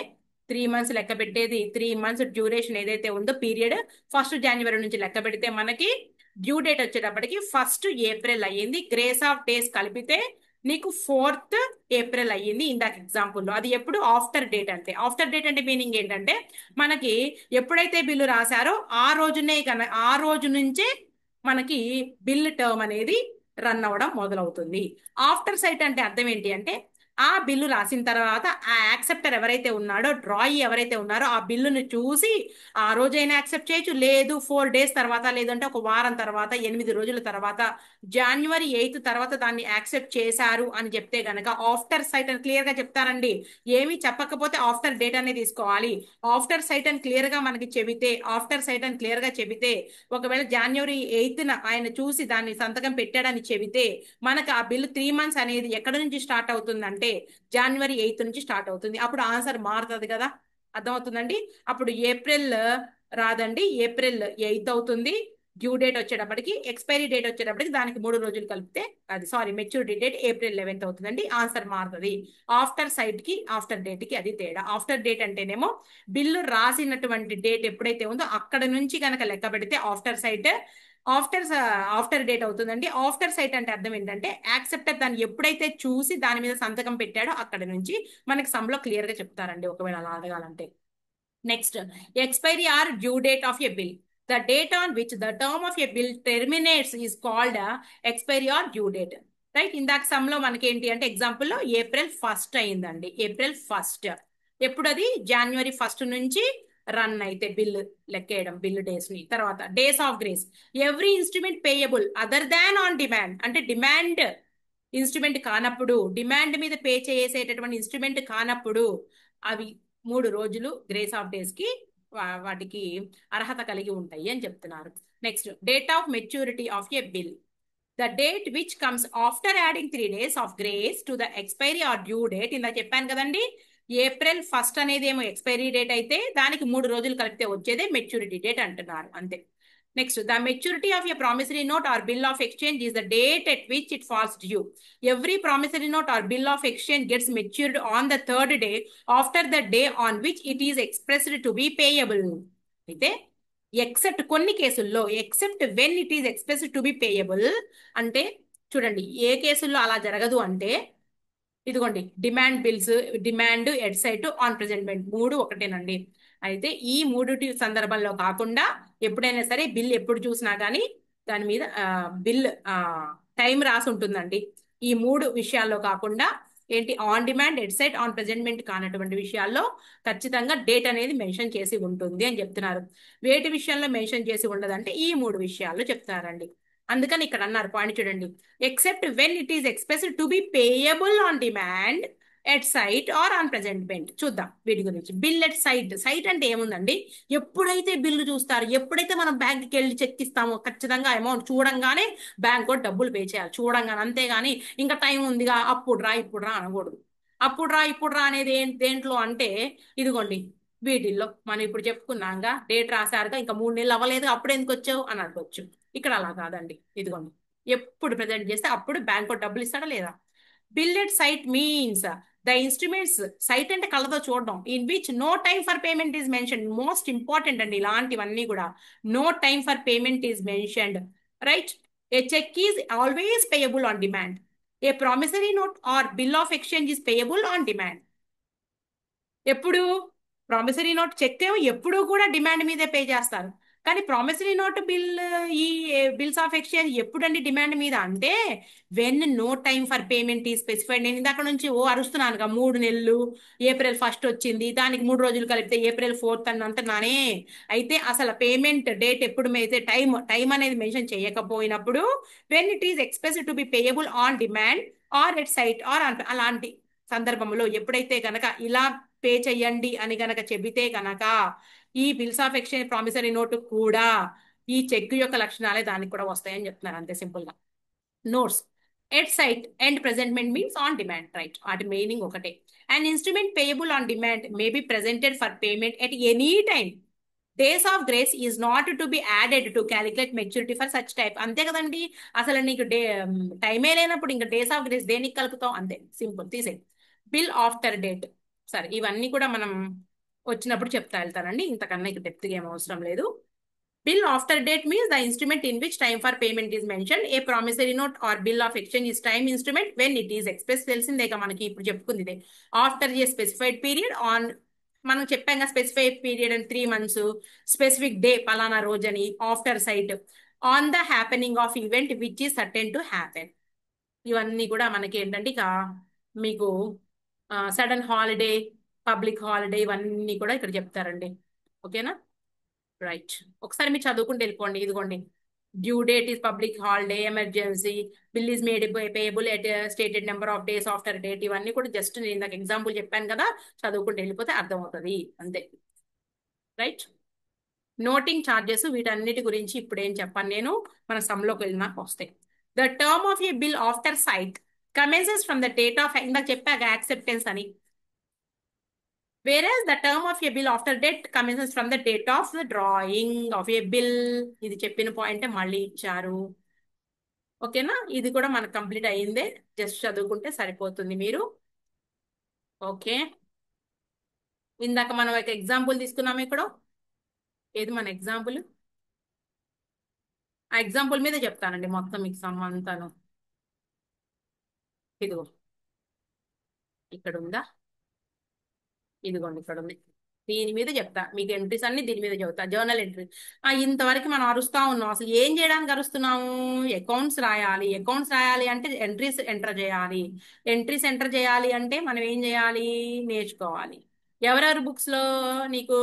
3 months లెక్క పెట్టేది 3 months డ్యూరేషన్ ఏదైతే ఉందో పీరియడ్ 1 January నుంచి లెక్క పెడితే మనకి డ్యూ డేట్ వచ్చేటప్పటికి 1 April అయ్యింది. గ్రేస్ ఆఫ్ డేస్ కలిపితే నీకు 4th April అయ్యింది ఇందాక ఎగ్జాంపుల్లో. అది ఎప్పుడు, ఆఫ్టర్ డేట్. అంతే, ఆఫ్టర్ డేట్ అంటే మీనింగ్ ఏంటంటే మనకి ఎప్పుడైతే బిల్లు రాశారో ఆ రోజునే ఆ రోజు నుంచే మనకి బిల్ టర్మ్ అనేది రన్ అవ్వడం మొదలవుతుంది. ఆఫ్టర్ సైట్ అంటే అర్థం ఏంటి అంటే ఆ బిల్లు రాసిన తర్వాత ఆ యాక్సెప్టర్ ఎవరైతే ఉన్నాడో, డ్రాయి ఎవరైతే ఉన్నారో ఆ బిల్లును చూసి ఆ రోజైనా యాక్సెప్ట్ చేయొచ్చు, లేదు 4 days తర్వాత, లేదంటే ఒక వారం తర్వాత, 8 రోజుల తర్వాత, January 8 తర్వాత దాన్ని యాక్సెప్ట్ చేశారు అని చెప్తే గనక ఆఫ్టర్ సైట్ అని క్లియర్ గా చెప్తారండి. ఏమీ చెప్పకపోతే ఆఫ్టర్ డేట్ అనేది తీసుకోవాలి. ఆఫ్టర్ సైట్ అని క్లియర్ గా మనకి చెబితే, ఆఫ్టర్ సైట్ అని క్లియర్ గా చెబితే, ఒకవేళ January 8న ఆయన చూసి దాన్ని సంతకం పెట్టాడని చెబితే మనకు ఆ బిల్ 3 months అనేది ఎక్కడ నుంచి స్టార్ట్ అవుతుందంటే January 8 నుంచి స్టార్ట్ అవుతుంది. అప్పుడు ఆన్సర్ మారుతుంది కదా, అర్థమవుతుందండి. అప్పుడు ఏప్రిల్ రాదండి, April 8 అవుతుంది. డ్యూ డేట్ వచ్చేటప్పటికి, ఎక్స్పైరీ డేట్ వచ్చేటప్పటికి దానికి 3 రోజులు కలిపితే, అది సారీ, మెచ్యూరిటీ డేట్ April 11 అవుతుందండి. ఆన్సర్ మారుతుంది. ఆఫ్టర్ సైట్ కి ఆఫ్టర్ డేట్ కి అది తేడా. ఆఫ్టర్ డేట్ అంటేనేమో బిల్లు రాసినటువంటి డేట్ ఎప్పుడైతే ఉందో అక్కడ నుంచి కనుక లెక్క పెడితే after sight, after after date అవుతుందండి. ఆఫ్టర్ సైట్ అంటే అర్థం ఏంటంటే యాక్సెప్టర్ దాన్ని ఎప్పుడైతే చూసి దాని మీద సంతకం పెట్టాడో అక్కడ నుంచి మనకి సమ్లో క్లియర్ గా చెప్తారండి, ఒకవేళ అలా అడగాలంటే. Next, expiry or due date of a bill. The date on which the term of a bill terminates is called expiry or due date. Right, ఇందాక సమ్లో మనకి ఏంటి అంటే ఎగ్జాంపుల్లో April 1 అయిందండి. April 1 ఎప్పుడు, అది January 1 నుంచి రన్ అయితే బిల్లు లెక్కేయడం, బిల్లు డేస్ ని. తర్వాత days of grace, every instrument payable other than on demand. అంటే డిమాండ్ ఇన్స్ట్రుమెంట్ కానప్పుడు, డిమాండ్ మీద పే చేసేటటువంటి ఇన్స్ట్రుమెంట్ కానప్పుడు అవి 3 రోజులు గ్రేస్ ఆఫ్ డేస్ కి వాటికి అర్హత కలిగి ఉంటాయి అని చెప్తున్నారు. Next, date of maturity of a bill. The date which comes after adding 3 days of grace to the expiry or due date. ఇందా చెప్పాను కదండి, April 1 అనేది ఏమో ఎక్స్పైరీ డేట్ అయితే దానికి 3 రోజులు కలిపితే వచ్చేదే మెచ్యూరిటీ డేట్ అంటున్నారు, అంతే. Next, the maturity of a promissory note or bill of exchange is the date at which it falls due. Every promissory note or bill of exchange gets matured on the third day after the day on which it is expressed to be payable. అయితే except కొన్ని కేసుల్లో, except when it is expressed to be payable అంటే, చూడండి ఏ కేసుల్లో అలా జరగదు అంటే, ఇదిగోండి డిమాండ్ బిల్స్, డిమాండ్ ఎడ్సైట్ ఆన్ ప్రెజెంట్మెంట్ మూడు ఒకటేనండి. అయితే ఈ మూడుటి సందర్భంలో కాకుండా ఎప్పుడైనా సరే బిల్ ఎప్పుడు చూసినా కానీ దాని మీద బిల్ టైం రాసి ఉంటుందండి. ఈ మూడు విషయాల్లో కాకుండా ఏంటి, ఆన్ డిమాండ్, ఎడ్సైట్, ఆన్ ప్రెజెంట్మెంట్ కానటువంటి విషయాల్లో ఖచ్చితంగా డేట్ అనేది మెన్షన్ చేసి ఉంటుంది అని చెప్తున్నారు. వేటి విషయంలో మెన్షన్ చేసి ఉండదంటే ఈ మూడు విషయాల్లో చెప్తున్నారండి. అందుకని ఇక్కడ అన్నారు పాయింట్ చూడండి, except when it is expressed to be payable on demand, at sight or on presentment. చూద్దాం వీటి గురించి. Bill at site. సైట్ అంటే ఏముందండి, ఎప్పుడైతే బిల్లు చూస్తారు, ఎప్పుడైతే మనం బ్యాంక్కి వెళ్ళి చెక్ ఇస్తామో ఖచ్చితంగా అమౌంట్ చూడంగానే బ్యాంక్ కూడా డబ్బులు పే చేయాలి చూడంగానే, అంతేగాని ఇంకా టైం ఉందిగా అప్పుడు రా ఇప్పుడు రా అనకూడదు. అప్పుడు రా ఇప్పుడు రా అనేది దేంట్లో అంటే, ఇదిగోండి వీటిల్లో మనం ఇప్పుడు చెప్పుకున్నాగా, డేట్ రాశారుగా ఇంకా 3 నెలలు అవ్వలేదు అప్పుడు ఎందుకు వచ్చావు అని అనుకోవచ్చు. ఇక్కడ అలా కాదండి, ఇదిగోండి ఎప్పుడు ప్రజెంట్ చేస్తే అప్పుడు బ్యాంక్ డబ్బులు ఇస్తాడా లేదా. Bill at sight means the instruments, sight అంటే కళ్ళతో చూడడం, in which no time for payment is mention. Most important అండి ఇలాంటివన్నీ కూడా. No time for payment is mentioned, right. A cheque is always payable on demand. A promissory note or bill of exchange is payable on demand. ఎప్పుడు promissory note, cheque ఏమో ఎప్పుడు కూడా demand మీదే pay చేస్తారు. కానీ ప్రామిసరీ నోట్, బిల్, ఈ bills of exchange ఎప్పుడండి demand మీద అంటే, when no time for payment is specified. నేను ఇందాక నుంచి అరుస్తున్నానుగా 3 నెలలు, April 1 వచ్చింది దానికి 3 రోజులు కలిపితే April 4 అని అంటున్నానే. అయితే అసలు పేమెంట్ డేట్ ఎప్పుడు అయితే టైం టైం అనేది మెన్షన్ చేయకపోయినప్పుడు, when it is expressed to be payable on demand or at sight or అలాంటి సందర్భంలో ఎప్పుడైతే గనక ఇలా పే చెయ్యండి అని గనక చెబితే గనక, ఈ bills of exchange promissory note కూడా ఈ చెక్ యొక్క లక్షణాలే దానికి కూడా వస్తాయని చెప్తున్నారు, అంతే సింపుల్ గా. Notes, at sight and presentment means on demand, right. వాటి మీనింగ్ ఒకటే. And instrument payable on demand may be presented for payment at any time. Days of grace is not to be added to calculate maturity for such type. అంతే కదండి, అసలు నీకు టైమే లేనప్పుడు ఇంకా days of grace దేనికి కలుపుతాం, అంతే సింపుల్, తీసే. బిల్ ఆఫ్టర్ డేట్, సరే ఇవన్నీ కూడా మనం వచ్చినప్పుడు చెప్తా వెళ్తానండి, ఇంతకన్నా ఇక డెప్త్గా ఏం అవసరం లేదు. Bill after date means the instrument in which time for payment is mention. A promissory note or bill of exchange is time instrument when it is express. తెలిసిందేగా మనకి ఇప్పుడు చెప్పుకుంది ఇదే. After a specified period on, మనం చెప్పాం specified period అని 3 months, specific day పలానా రోజు అని. After sight on the happening of event which is certain to happen. ఇవన్నీ కూడా మనకి ఏంటంటే ఇక మీకు సడన్ హాలిడే, పబ్లిక్ హాలిడే ఇవన్నీ కూడా ఇక్కడ చెప్తారండి. ఓకేనా, రైట్. ఒకసారి మీరు చదువుకుంటూ వెళ్ళిపోండి. ఇదిగోండి, due date is public holiday, emergency, bill is made payable at stated number of days after date. ఇవన్నీ కూడా జస్ట్ నేను నాకు ఎగ్జాంపుల్ చెప్పాను కదా, చదువుకుంటూ వెళ్ళిపోతే అర్థమవుతుంది, అంతే, రైట్. నోటింగ్ ఛార్జెస్, వీటన్నిటి గురించి ఇప్పుడు ఏం చెప్పాను నేను, మన సమ్లోకి వెళ్ళినాక వస్తాయి. The term of a bill after sight commences from the date of, ఇందాక చెప్పాక యాక్సెప్టెన్స్ అని. Whereas the term of a bill after date commences from the date of the drawing of a bill. ఇది చెప్పిన point మళ్ళీ ఇచ్చారు. ఓకేనా, ఇది కూడా మనకు కంప్లీట్ అయ్యిందే, జస్ట్ చదువుకుంటే సరిపోతుంది మీరు. ఓకే, ఇందాక మనం ఒక ఎగ్జాంపుల్ తీసుకున్నాము ఇక్కడ. ఏది మన ఎగ్జాంపుల్, ఆ ఎగ్జాంపుల్ మీద చెప్తానండి మొత్తం మీకు సమ్మంతాను. ఇదిగో ఇక్కడ ఉందా, ఇదిగోండి ఇక్కడ ఉంది, దీని మీద చెప్తా మీకు. ఎంట్రీస్ అన్ని దీని మీద చెప్తా, జర్నల్ ఎంట్రీ. ఇంతవరకు మనం అరుస్తా ఉన్నాం, అసలు ఏం చేయడానికి అరుస్తున్నాము, అకౌంట్స్ రాయాలి. అకౌంట్స్ రాయాలి అంటే ఎంట్రీస్ ఎంటర్ చేయాలి. ఎంట్రీస్ ఎంటర్ చేయాలి అంటే మనం ఏం చేయాలి, నేర్చుకోవాలి. ఎవరెవరి బుక్స్ లో నీకు,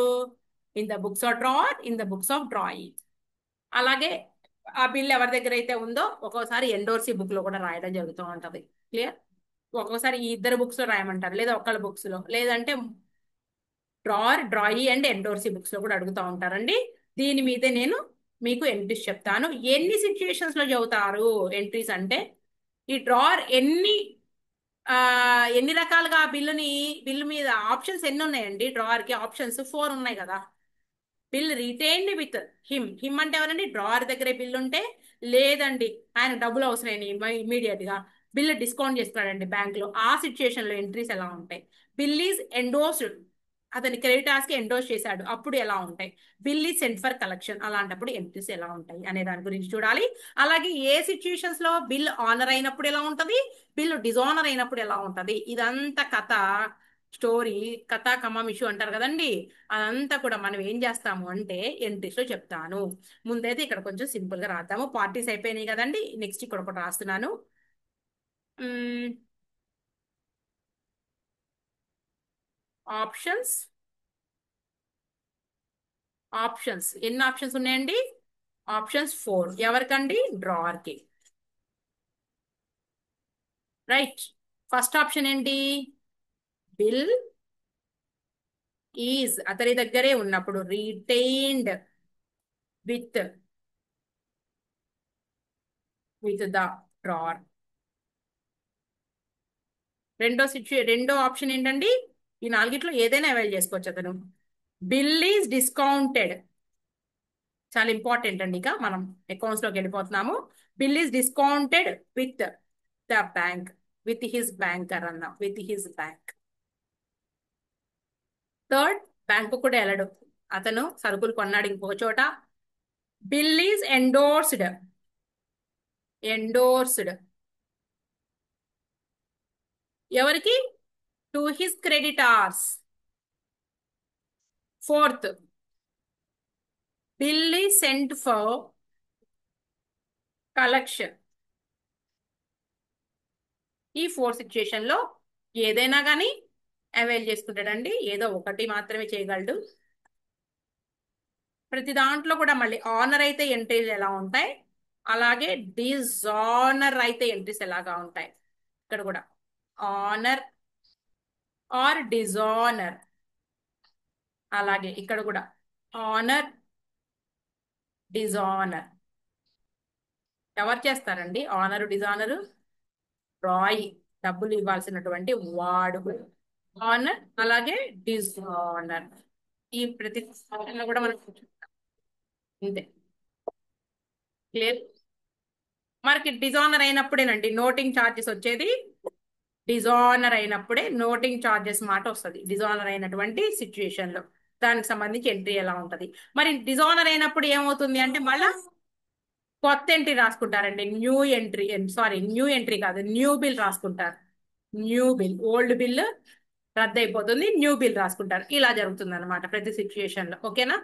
in the books of drawer, in the books of drawing. అలాగే ఆ బిల్ ఎవరి దగ్గర అయితే ఉందో ఒక్కోసారి ఎండోర్సీ బుక్ లో కూడా రాయడం జరుగుతూ ఉంటది. క్లియర్. ఒక్కోసారి ఈ ఇద్దరు బుక్స్ లో రాయమంటారు, లేదా ఒకళ్ళ బుక్స్ లో, లేదంటే డ్రార్, డ్రాయి అండ్ ఎండోర్సీ బుక్స్ లో కూడా అడుగుతా ఉంటారండి. దీని మీదే నేను మీకు ఎంట్రీస్ చెప్తాను. ఎన్ని సిచ్యుయేషన్స్ లో చదువుతారు ఎంట్రీస్ అంటే, ఈ డ్రార్ ఆ, ఎన్ని రకాలుగా బిల్లు మీద ఆప్షన్స్ ఎన్ని ఉన్నాయండి? డ్రార్ కి ఆప్షన్స్ 4 ఉన్నాయి కదా. బిల్ రిటైన్డ్ విత్ హిమ్ అంటే ఎవరండి? డ్రావర్ దగ్గరే బిల్ ఉంటే, లేదండి ఆయన డబ్బులు అవసరం ఇమీడియట్ గా బిల్ డిస్కౌంట్ చేస్తున్నాడండి బ్యాంక్ లో, ఆ సిచ్యుయేషన్ లో ఎంట్రీస్ ఎలా ఉంటాయి? బిల్ ఈజ్ ఎండోర్స్డ్, అతని క్రెడిటార్స్ కి ఎండోర్స్ చేశాడు, అప్పుడు ఎలా ఉంటాయి? Bill is cent for collection, అలాంటప్పుడు ఎంట్రీస్ ఎలా ఉంటాయి అనే దాని గురించి చూడాలి. అలాగే ఏ సిచ్యుయేషన్స్ లో బిల్ ఆనర్ అయినప్పుడు ఎలా ఉంటది, బిల్ డిజానర్ అయినప్పుడు ఎలా ఉంటది, ఇదంతా కథ, స్టోరీ, కథా కమం ఇష్యూ అంటారు కదండి. అదంతా కూడా మనం ఏం చేస్తాము అంటే ఎంట్రీస్ లో చెప్తాను. ముందైతే ఇక్కడ కొంచెం సింపుల్ గా రాద్దాము. పార్టీస్ అయిపోయినాయి కదండి, నెక్స్ట్ ఇక్కడ ఒకటి రాస్తున్నాను. ఆప్షన్స్, ఆప్షన్స్ ఎన్ని ఆప్షన్స్ ఉన్నాయండి? ఆప్షన్స్ 4. ఎవరికండి? డ్రావర్ కి. రైట్. ఫస్ట్ ఆప్షన్ ఏంటి? బిల్ ఈజ్ అతని దగ్గరే ఉన్నప్పుడు రీటైన్డ్ విత్ ద డ్రావర్. రెండో ఆప్షన్ ఏంటండి? ఈ నాలుగిట్లో ఏదైనా అవైల్ చేసుకోవచ్చు అతను. బిల్ ఈజ్ డిస్కౌంటెడ్, చాలా ఇంపార్టెంట్ అండి. ఇక మనం అకౌంట్స్ లోకి వెళ్ళిపోతున్నాము. Bill is discounted with the bank, with his banker అన్న, with his bank. Third, bank కూడా వెళ్ళడు, అతను సరుకులు కొన్నాడు ఇంకో చోట. బిల్ ఈజ్ ఎండోర్స్డ్, ఎండోర్స్డ్ ఎవరికి? To his creditors. Fourth, bill is cent for collection. ఈ 4 సిచ్యుయేషన్ లో ఏదైనా కానీ అవైల్ చేసుకుంటాడండి, ఏదో ఒకటి మాత్రమే చేయగలడు. ప్రతి దాంట్లో కూడా మళ్ళీ ఆనర్ అయితే ఎంట్రీలు ఎలా ఉంటాయి, అలాగే డిజానర్ అయితే ఎంట్రీస్ ఎలాగా ఉంటాయి. ఇక్కడ కూడా ఆనర్ ఆర్ డిజానర్, అలాగే ఇక్కడ కూడా ఆనర్, డిజానర్. ఎవరు చేస్తారండి ఆనరు డిజానరు? రాయ్, డబ్బులు ఇవ్వాల్సినటువంటి వాడు ఆనర్, అలాగే డిజానర్. ఈ ప్రతి లో కూడా మనం ఇంతే. క్లియర్. మనకి డిజానర్ అయినప్పుడేనండి నోటింగ్ ఛార్జెస్ వచ్చేది. డిజానర్ అయినప్పుడే నోటింగ్ ఛార్జెస్ మాట వస్తుంది, డిజానర్ అయినటువంటి సిచ్యుయేషన్ లో. దానికి సంబంధించి ఎంట్రీ ఎలా ఉంటది? మరి డిజానర్ అయినప్పుడు ఏమవుతుంది అంటే మళ్ళా కొత్త ఎంట్రీ రాసుకుంటారండి. New entry, sorry new entry కాదు, న్యూ బిల్ రాసుకుంటారు. న్యూ బిల్, ఓల్డ్ బిల్ రద్దు అయిపోతుంది, న్యూ బిల్ రాసుకుంటారు. ఇలా జరుగుతుంది అనమాట ప్రతి సిచ్యుయేషన్ లో. ఓకేనా?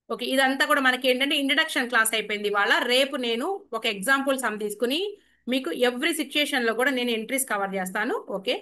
ఓకే, ఇదంతా కూడా మనకి ఏంటంటే ఇంట్రడక్షన్ క్లాస్ అయిపోయింది ఇవాళ. రేపు నేను ఒక ఎగ్జాంపుల్ సమ్ తీసుకుని మీకు ఎవ్రీ సిచ్యుయేషన్ లో కూడా నేను ఎంట్రీస్ కవర్ చేస్తాను. ఓకే.